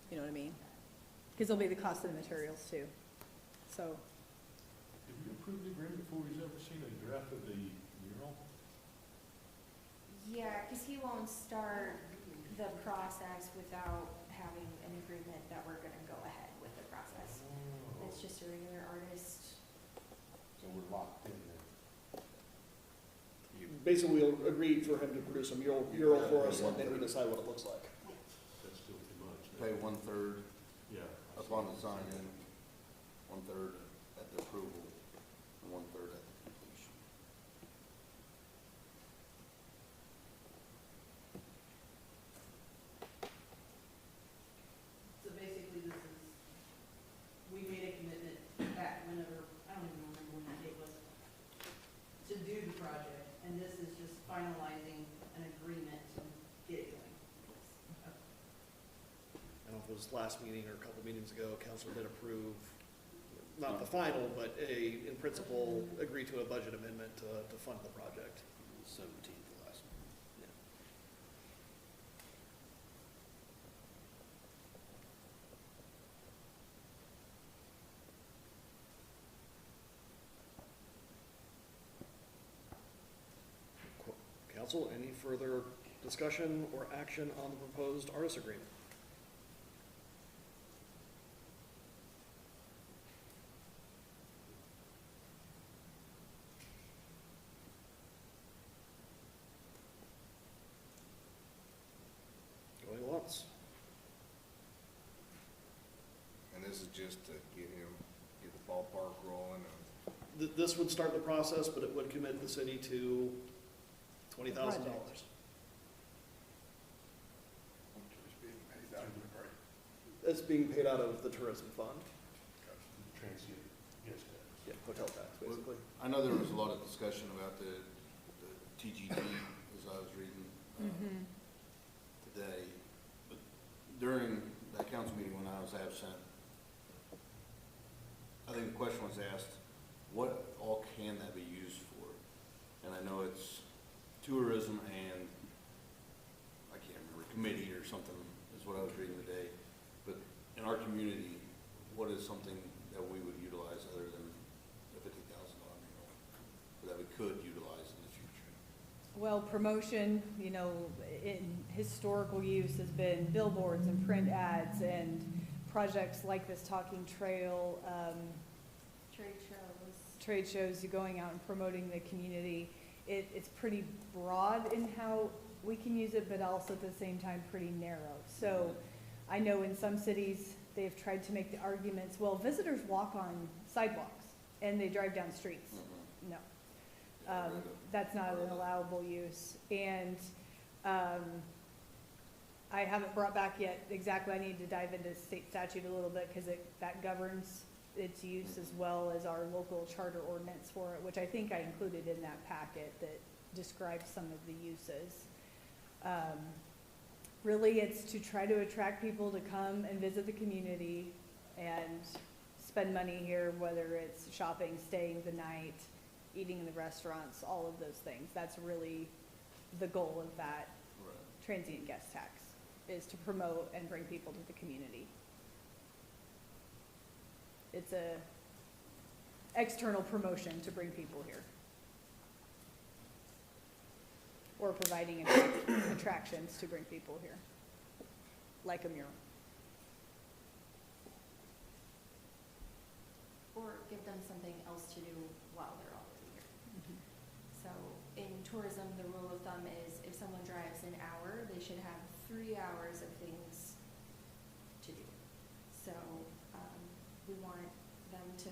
[SPEAKER 7] You know what I mean? Because there'll be the cost of the materials too. So,
[SPEAKER 4] Did we approve the agreement before we've ever seen a draft of the mural?
[SPEAKER 6] Yeah, because he won't start the process without having an agreement that we're gonna go ahead with the process. It's just a regular artist.
[SPEAKER 4] So we're locked in there.
[SPEAKER 3] Basically, we'll agree for him to produce a mural for us, and then we decide what it looks like.
[SPEAKER 4] That's still too much.
[SPEAKER 9] Pay 1/3
[SPEAKER 4] Yeah.
[SPEAKER 9] upon the sign-in, 1/3 at the approval, and 1/3 at the completion.
[SPEAKER 11] So basically, this is, we made a commitment back whenever, I don't even remember when that date was, to do the project, and this is just finalizing an agreement to get it going.
[SPEAKER 3] I don't know if it was last meeting or a couple meetings ago, council did approve, not the final, but in principle, agree to a budget amendment to fund the project.
[SPEAKER 9] 17th, the last one.
[SPEAKER 3] Council, any further discussion or action on the proposed artist agreement? Going once.
[SPEAKER 10] And this is just to get the ballpark rolling.
[SPEAKER 3] This would start the process, but it would commit the city to $20,000.
[SPEAKER 8] Which is being paid out of the grant.
[SPEAKER 3] It's being paid out of the tourism fund,
[SPEAKER 4] Transient, yes, that.
[SPEAKER 3] yeah, hotel tax, basically.
[SPEAKER 9] I know there was a lot of discussion about the TGD, as I was reading today, but during that council meeting when I was absent, I think the question was asked, what all can that be used for? And I know it's tourism and, I can't remember, committee or something is what I was reading today. But in our community, what is something that we would utilize other than the $50,000 mural that we could utilize in the future?
[SPEAKER 7] well, promotion, you know, in historical use has been billboards and print ads and projects like this Talking Trail, trade shows, going out and promoting the community. It's pretty broad in how we can use it, but also at the same time pretty narrow. So I know in some cities, they've tried to make the arguments, well, visitors walk on sidewalks and they drive down streets. No. That's not an allowable use. And I haven't brought back yet exactly, I need to dive into state statute a little bit because that governs its use as well as our local charter ordinance for it, which I think I included in that packet that describes some of the uses. Really, it's to try to attract people to come and visit the community and spend money here, whether it's shopping, staying the night, eating in the restaurants, all of those things. That's really the goal of that transient guest tax, is to promote and bring people to the community. It's a external promotion to bring people here. Or providing attractions to bring people here, like a mural.
[SPEAKER 6] Or give them something else to do while they're already here. So in tourism, the rule of thumb is if someone drives an hour, they should have 3 hours of things to do. So we want them to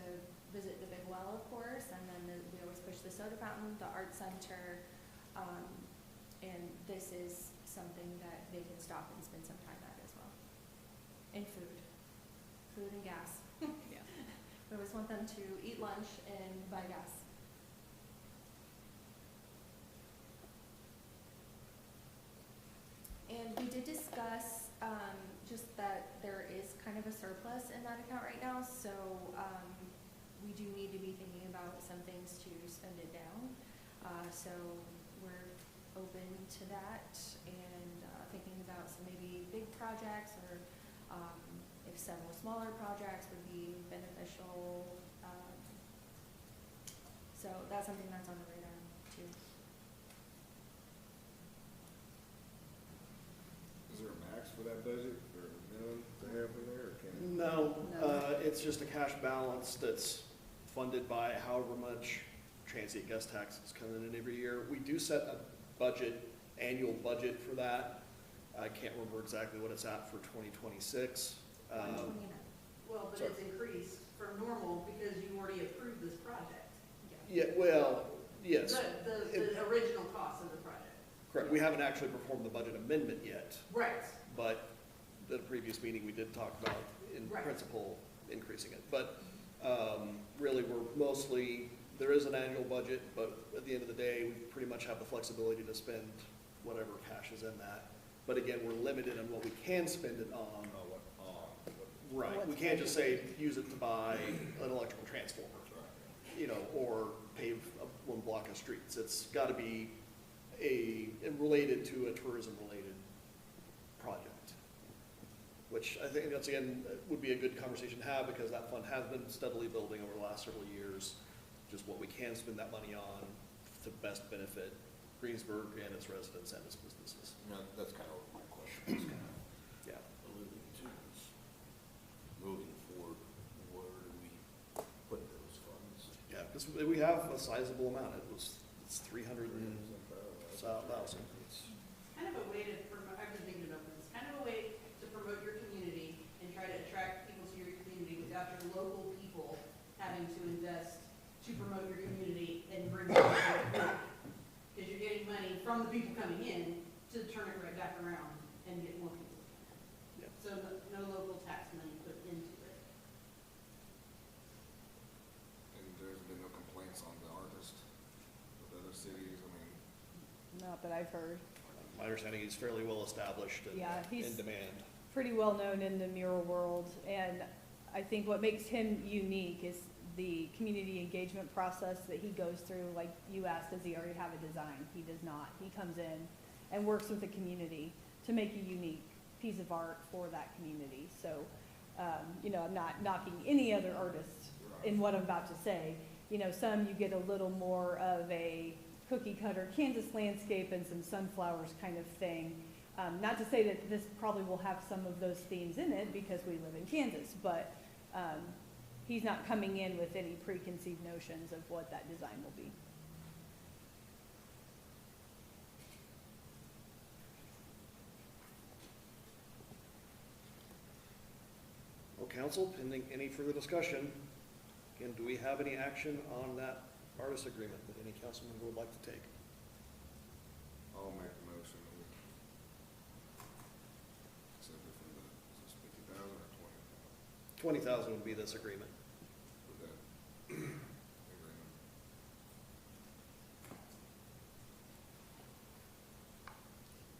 [SPEAKER 6] visit the big well, of course, and then we always push the soda fountain, the art center, and this is something that they can stop and spend some time at as well. And food and gas.
[SPEAKER 7] Yeah.
[SPEAKER 6] We always want them to eat lunch and buy gas. And we did discuss, just that there is kind of a surplus in that account right now, so, we do need to be thinking about some things to spend it down. So we're open to that and, thinking about some maybe big projects or, if several smaller projects would be beneficial. So that's something that's on the radar too.
[SPEAKER 10] Is there a max for that budget, or a minimum to have in there, or can it?
[SPEAKER 3] No,
[SPEAKER 7] No.
[SPEAKER 3] it's just a cash balance that's funded by however much transient guest taxes coming in every year. We do set a budget, annual budget for that. I can't remember exactly what it's at for 2026.
[SPEAKER 6] 129.
[SPEAKER 11] Well, but
[SPEAKER 3] Sorry.
[SPEAKER 11] it's increased from normal because you already approved this project.
[SPEAKER 3] Yeah, well, yes,
[SPEAKER 11] The original cost of the project.
[SPEAKER 3] correct. We haven't actually performed the budget amendment yet,
[SPEAKER 11] Right.
[SPEAKER 3] but the previous meeting, we did talk about in
[SPEAKER 11] Right.
[SPEAKER 3] principle increasing it. But really, we're mostly, there is an annual budget, but at the end of the day, we pretty much have the flexibility to spend whatever cash is in that. But again, we're limited on what we can spend it on.
[SPEAKER 10] Oh, what,
[SPEAKER 3] Right, we can't just say, use it to buy an electrical transformer, you know, or pave one block of streets. It's gotta be related to a tourism-related project. Which I think, once again, would be a good conversation to have, because that fund has been steadily building over the last several years. Just what we can spend that money on to best benefit Greensburg and its residents and its businesses.
[SPEAKER 9] You know, that's kind of what my question was kind of
[SPEAKER 3] Yeah.
[SPEAKER 9] alluding to, is moving forward, where do we put those funds?
[SPEAKER 3] Yeah, because we have a sizable amount. It's 300,000.
[SPEAKER 11] Kind of a way to promote, I've been thinking about this, kind of a way to promote your community and try to attract people to your community without your local people having to invest to promote your community and bring people to your community. Because you're getting money from the people coming in to turn it right back around and get more people.
[SPEAKER 3] Yep.
[SPEAKER 11] So no local tax money put into it.
[SPEAKER 10] And there's been no complaints on the artist with other cities, I mean,
[SPEAKER 7] Not that I've heard.
[SPEAKER 3] My understanding, he's fairly well established and
[SPEAKER 7] Yeah, he's-
[SPEAKER 3] in demand.
[SPEAKER 7] Pretty well known in the mural world, and I think what makes him unique is the community engagement process that he goes through. Like you asked, does he already have a design? He does not. He comes in and works with the community to make a unique piece of art for that community. So, you know, I'm not knocking any other artist in what I'm about to say. You know, some you get a little more of a cookie cutter Kansas landscape and some sunflowers kind of thing. Not to say that this probably will have some of those themes in it because we live in Kansas, but he's not coming in with any preconceived notions of what that design will be.
[SPEAKER 3] Well, council, pending any further discussion, again, do we have any action on that artist agreement that any councilman would like to take?
[SPEAKER 10] I'll make the motion that we accept it from the, is this 50,000 or 20,000
[SPEAKER 3] 20,000 would be this agreement.
[SPEAKER 10] with that agreement?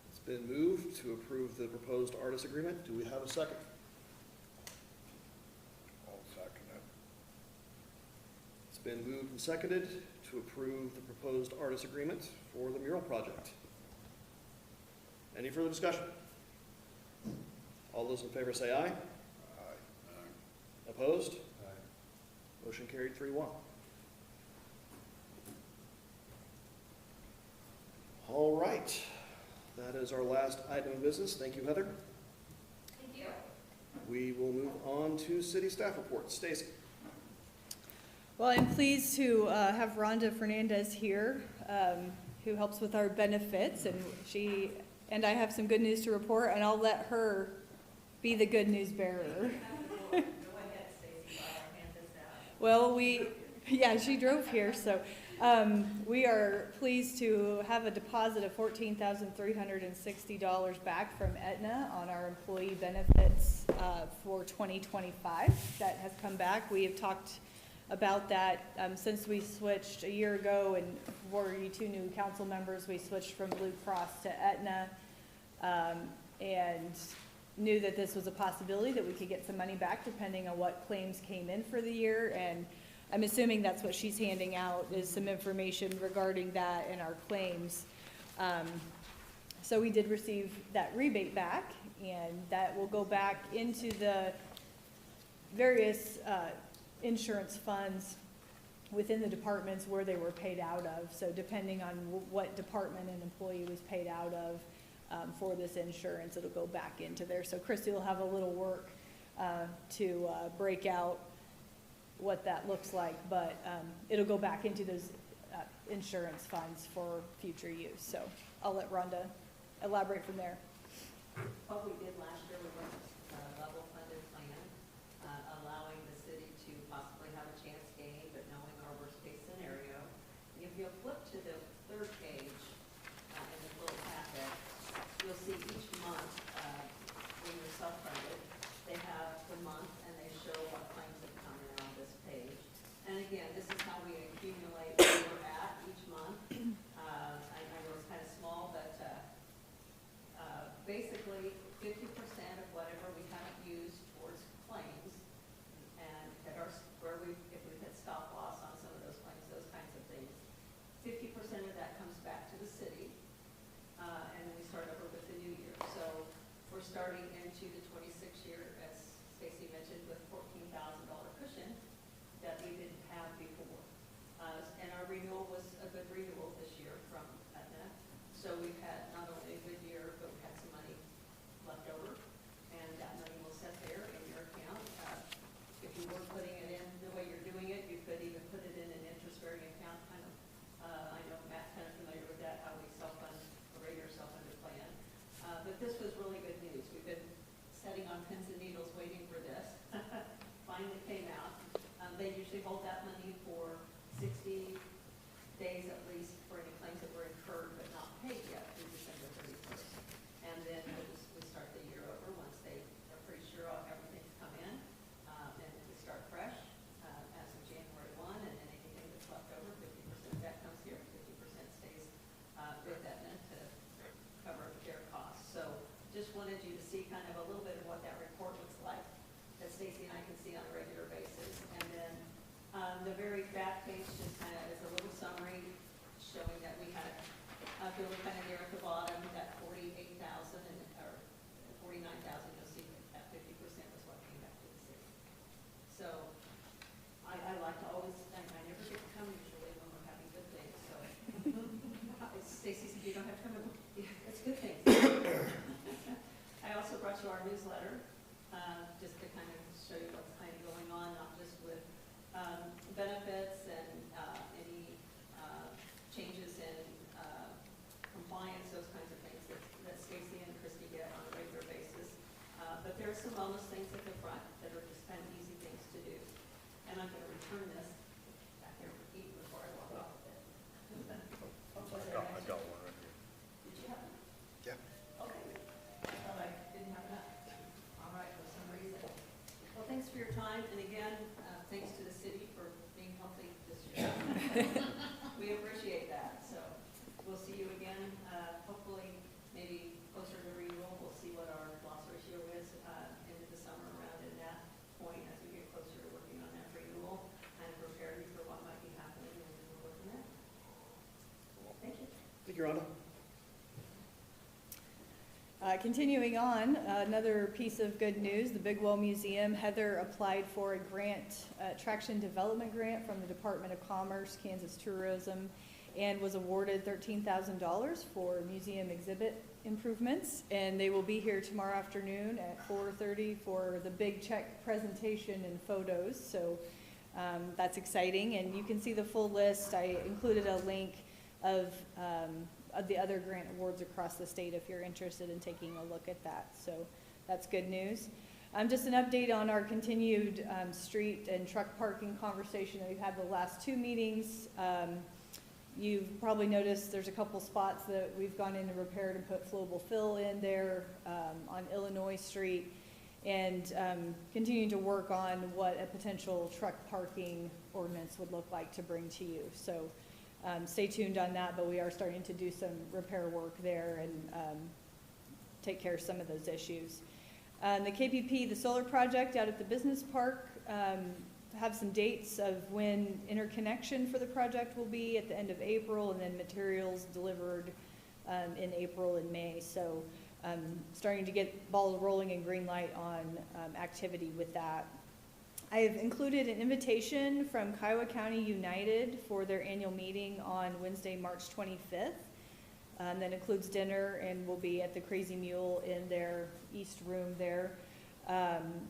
[SPEAKER 3] It's been moved to approve the proposed artist agreement. Do we have a second?
[SPEAKER 8] I'll second it.
[SPEAKER 3] It's been moved and seconded to approve the proposed artist agreement for the mural project. Any further discussion? All those in favor say aye.
[SPEAKER 8] Aye.
[SPEAKER 3] Opposed? Motion carried 3-1. All right, that is our last item of business. Thank you, Heather.
[SPEAKER 6] Thank you.
[SPEAKER 3] We will move on to city staff reports. Stacy.
[SPEAKER 7] Well, I'm pleased to have Rhonda Fernandez here, who helps with our benefits, and she and I have some good news to report, and I'll let her be the good news bearer.
[SPEAKER 11] Go ahead, Stacy, while I hand this out.
[SPEAKER 7] Well, yeah, she drove here, so we are pleased to have a deposit of $14,360 back from Aetna on our employee benefits for 2025. That has come back. We have talked about that since we switched a year ago, and for you two new council members, we switched from Blue Cross to Aetna, and knew that this was a possibility that we could get some money back depending on what claims came in for the year. And I'm assuming that's what she's handing out, is some information regarding that and our claims. So we did receive that rebate back, and that will go back into the various insurance funds within the departments where they were paid out of. So depending on what department an employee was paid out of for this insurance, it'll go back into there. So Christy will have a little work to break out what that looks like, but it'll go back into those insurance funds for future use. So I'll let Rhonda elaborate from there.
[SPEAKER 11] What we did last year, we went level funded plan, allowing the city to possibly have a chance gain, but knowing our worst case scenario. If you'll flip to the third page in the little packet, you'll see each month when you're self-funded, they have the month and they show what claims have come in on this page. And again, this is how we accumulate where we're at each month. I know it's kind of small, but basically 50% of whatever we haven't used towards claims, and at our, if we had stop loss on some of those claims, those kinds of things, 50% of that comes back to the city, and then we start over with the new year. So we're starting into the 26 year, as Stacy mentioned, with $14,000 cushion that we didn't have before. And our renewal was a good renewal this year from Aetna. So we've had not only a good year, but we had some money left over, and that money will sit there in your account. If you were putting it in the way you're doing it, you could even put it in an interest-bearing account, kind of. I know Matt's kind of familiar with that, how we self-fund, a regular self-funded plan. But this was really good news. We've been sitting on pins and needles waiting for this. Finally came out. They usually hold that money for 60 days at least for any claims that were incurred but not paid yet through December 31st. And then we start the year over once they are pretty sure everything's come in. And we start fresh as of January 1, and then anything that's left over, 50% of that comes here, 50% stays with Aetna to cover their costs. So just wanted you to see kind of a little bit of what that report looks like that Stacy and I can see on a regular basis. And then the very back page just kind of is a little summary showing that we had, if you look kind of near at the bottom, that 48,000 or 49,000, you'll see that 50% was what came back to the city. So I like to always, I never get to come usually when we're having good things, so. Stacy said you don't have to come, it's good things. I also brought you our newsletter, just to kind of show you what's kind of going on, not just with benefits and any changes in compliance, those kinds of things that Stacy and Christy get on a regular basis. But there are some wellness things at the front that are just kind of easy things to do. And I'm going to return this back here for Keith before I walk off with it.
[SPEAKER 4] I got one right here.
[SPEAKER 11] Did you have it?
[SPEAKER 8] Yeah.
[SPEAKER 11] Okay. I thought I didn't have enough. All right, for some reason. Well, thanks for your time, and again, thanks to the city for being healthy this year. We appreciate that, so we'll see you again, hopefully, maybe closer to renewal. We'll see what our loss ratio is into the summer around at that point as we get closer to working on that renewal and prepare you for what might be happening, and then we'll go from there. Thank you.
[SPEAKER 3] Thank you, Rhonda.
[SPEAKER 7] Continuing on, another piece of good news, the Big Well Museum, Heather applied for a grant, attraction development grant from the Department of Commerce, Kansas Tourism, and was awarded $13,000 for museum exhibit improvements. And they will be here tomorrow afternoon at 4:30 for the big check presentation and photos. So that's exciting. And you can see the full list. I included a link of the other grant awards across the state if you're interested in taking a look at that. So that's good news. Just an update on our continued street and truck parking conversation that we've had the last 2 meetings. You've probably noticed there's a couple spots that we've gone in and repaired and put flowable fill in there on Illinois Street, and continuing to work on what a potential truck parking ordinance would look like to bring to you. So stay tuned on that, but we are starting to do some repair work there and take care of some of those issues. The KPP, the solar project out at the business park, have some dates of when interconnection for the project will be at the end of April, and then materials delivered in April and May. So starting to get balls rolling and green light on activity with that. I have included an invitation from Kiowa County United for their annual meeting on Wednesday, March 25th. That includes dinner, and will be at the Crazy Mule in their east room there.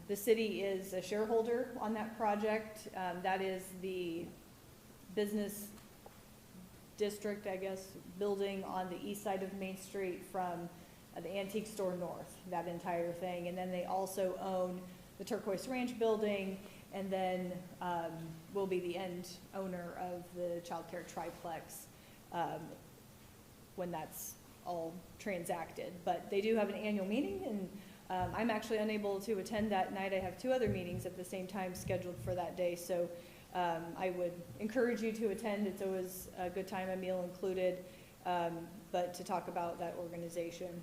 [SPEAKER 7] The city is a shareholder on that project. That is the business district, I guess, building on the east side of Main Street from the antique store north, that entire thing. And then they also own the Turquoise Ranch building, and then will be the end owner of the childcare triplex when that's all transacted. But they do have an annual meeting, and I'm actually unable to attend that night. I have 2 other meetings at the same time scheduled for that day, so I would encourage you to attend. It's always a good time, a meal included, but to talk about that organization.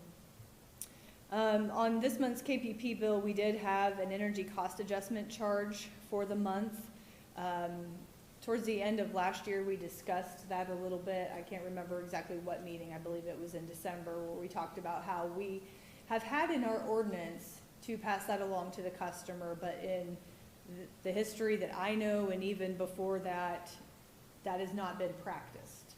[SPEAKER 7] On this month's KPP bill, we did have an energy cost adjustment charge for the month. Towards the end of last year, we discussed that a little bit. I can't remember exactly what meeting. I believe it was in December, where we talked about how we have had in our ordinance to pass that along to the customer, but in the history that I know, and even before that, that has not been practiced.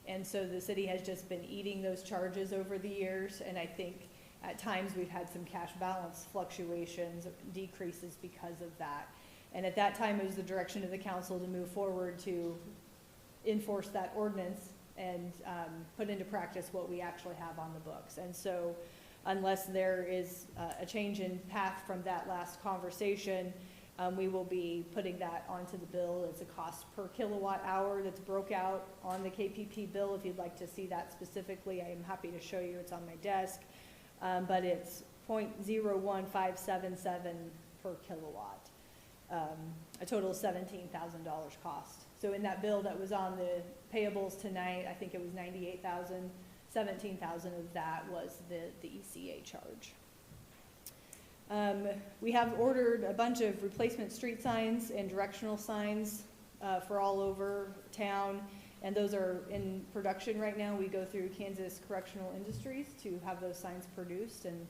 [SPEAKER 7] And so the city has just been eating those charges over the years, and I think at times we've had some cash balance fluctuations, decreases because of that. And at that time, it was the direction of the council to move forward to enforce that ordinance and put into practice what we actually have on the books. And so unless there is a change in path from that last conversation, we will be putting that onto the bill. It's a cost per kilowatt hour that's broke out on the KPP bill. If you'd like to see that specifically, I am happy to show you. It's on my desk. But it's 0.01577 per kilowatt. A total of $17,000 cost. So in that bill that was on the payables tonight, I think it was $98,000. $17,000 of that was the ECA charge. We have ordered a bunch of replacement street signs and directional signs for all over town, and those are in production right now. We go through Kansas Correctional Industries to have those signs produced, and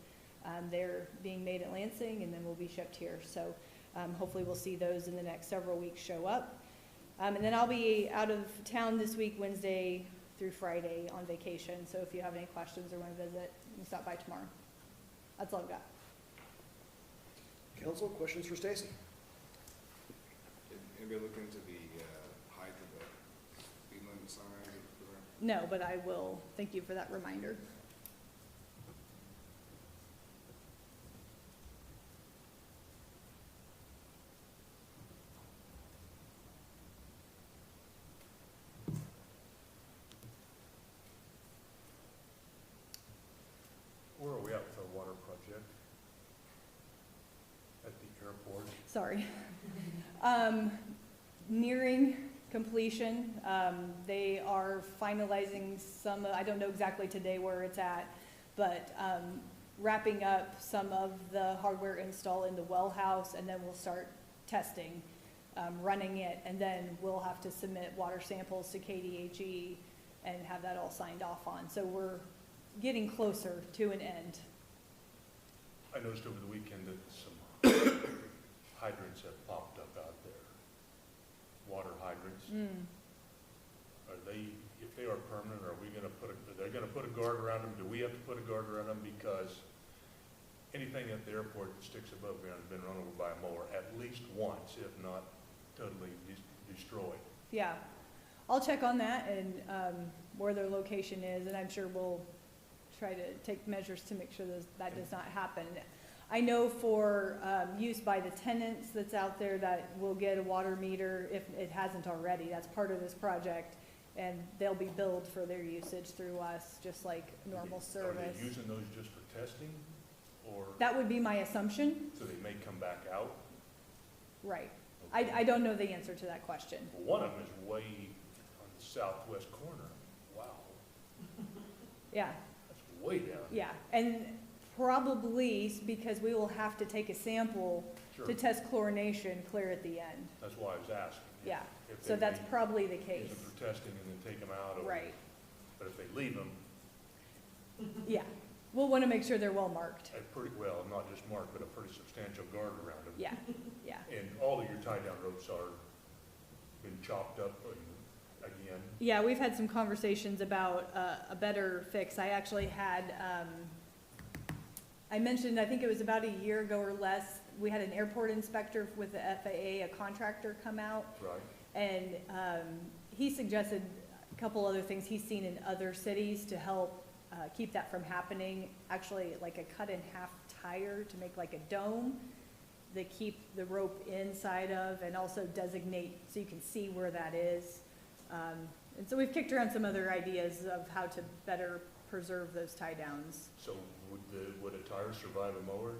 [SPEAKER 7] they're being made at Lansing, and then will be shipped here. So hopefully we'll see those in the next several weeks show up. And then I'll be out of town this week, Wednesday through Friday, on vacation. So if you have any questions or want to visit, you can stop by tomorrow. That's all I've got.
[SPEAKER 3] Council, questions for Stacy?
[SPEAKER 10] Did anybody look into the height of the speed limit sign?
[SPEAKER 7] No, but I will. Thank you for that reminder.
[SPEAKER 4] Where are we at with our water project at the airport?
[SPEAKER 7] Sorry. Nearing completion. They are finalizing some, I don't know exactly today where it's at, but wrapping up some of the hardware install in the well house, and then we'll start testing, running it, and then we'll have to submit water samples to KDHE and have that all signed off on. So we're getting closer to an end
[SPEAKER 4] I noticed over the weekend that some hydrants have popped up out there. Water hydrants. Are they, if they are permanent, are we gonna put are they gonna put a guard around them? Do we have to put a guard around them? Because anything at the airport that sticks above ground has been run over by a mower at least once, if not totally destroyed.
[SPEAKER 7] Yeah, I'll check on that and, where their location is, and I'm sure we'll try to take measures to make sure that does not happen. I know for, use by the tenants that's out there that will get a water meter if it hasn't already. That's part of this project, and they'll be billed for their usage through us, just like normal service.
[SPEAKER 4] Are they using those just for testing, or?
[SPEAKER 7] That would be my assumption,
[SPEAKER 4] So they may come back out?
[SPEAKER 7] right.
[SPEAKER 4] Okay.
[SPEAKER 7] I don't know the answer to that question.
[SPEAKER 4] Well, one of them is way on the southwest corner. Wow,
[SPEAKER 7] Yeah,
[SPEAKER 4] that's way down.
[SPEAKER 7] yeah, and probably because we will have to take a sample
[SPEAKER 4] Sure,
[SPEAKER 7] to test chlorination clear at the end.
[SPEAKER 4] that's why I was asking.
[SPEAKER 7] Yeah,
[SPEAKER 4] If
[SPEAKER 7] so
[SPEAKER 4] they
[SPEAKER 7] that's
[SPEAKER 4] may
[SPEAKER 7] probably the
[SPEAKER 4] use
[SPEAKER 7] case.
[SPEAKER 4] them for testing and then take them out, or?
[SPEAKER 7] Right,
[SPEAKER 4] But if they leave them,
[SPEAKER 7] yeah. We'll want to make sure they're well marked.
[SPEAKER 4] a pretty, well, not just marked, but a pretty substantial guard around them.
[SPEAKER 7] Yeah, yeah.
[SPEAKER 4] And all of your tie-down ropes are been chopped up and again.
[SPEAKER 7] Yeah, we've had some conversations about a better fix. I actually had, I mentioned, I think it was about a year ago or less, we had an airport inspector with the FAA, a contractor, come out.
[SPEAKER 4] Right.
[SPEAKER 7] And he suggested a couple other things he's seen in other cities to help keep that from happening. Actually, like a cut-in-half tire to make like a dome that keep the rope inside of, and also designate so you can see where that is. And so we've kicked around some other ideas of how to better preserve those tie downs.
[SPEAKER 4] So would a tire survive a mower?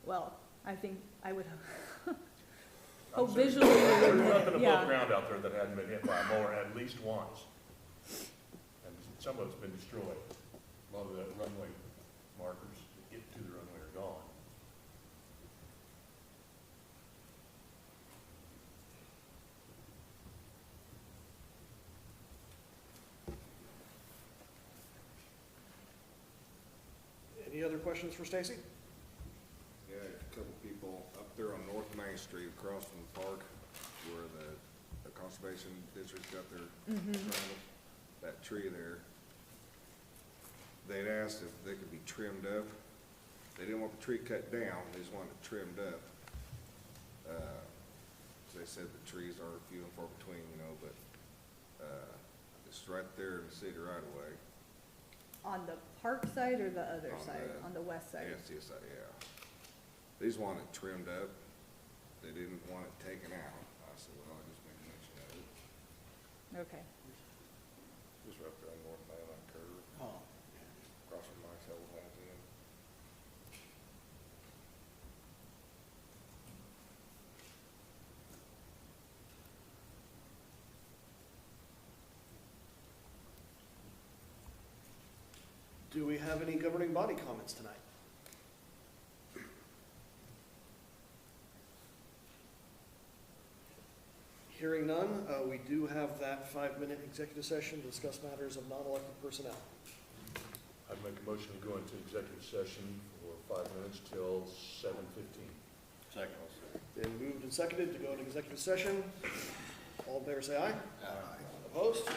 [SPEAKER 7] Well, I think I would
[SPEAKER 4] I'm
[SPEAKER 7] hope
[SPEAKER 4] saying,
[SPEAKER 7] visually,
[SPEAKER 4] There's nothing above
[SPEAKER 7] yeah.
[SPEAKER 4] ground out there that hadn't been hit by a mower at least once. And some of it's been destroyed. A lot of the runway markers that get to the runway are gone.
[SPEAKER 3] Any other questions for Stacy?
[SPEAKER 10] Yeah, a couple people up there on North Main Street across from the park where the conservation district got their, that tree there. They'd asked if they could be trimmed up. They didn't want the tree cut down, they just wanted it trimmed up. They said the trees are few and far between, you know, but, it's right there in the city right away.
[SPEAKER 7] On the park side or the other
[SPEAKER 10] On
[SPEAKER 7] side,
[SPEAKER 10] the-
[SPEAKER 7] on the west side?
[SPEAKER 10] Yes, yes, yeah. They just want it trimmed up. They didn't want it taken out. I said, well, I just made mention of it.
[SPEAKER 7] Okay.
[SPEAKER 10] Just right there on North Main, that curve,
[SPEAKER 3] Oh.
[SPEAKER 10] across from Mike's old house in.
[SPEAKER 3] Do we have any governing body comments tonight? Hearing none, we do have that 5-minute executive session to discuss matters of non-elected personnel.
[SPEAKER 4] I'd make a motion to go into executive session for 5 minutes till 7:15.
[SPEAKER 9] Second.
[SPEAKER 3] Been moved and seconded to go into executive session. All in favor, say aye.
[SPEAKER 9] Aye.
[SPEAKER 3] Opposed?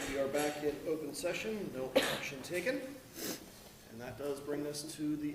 [SPEAKER 3] we are back in open session, no action taken. And that does bring us to the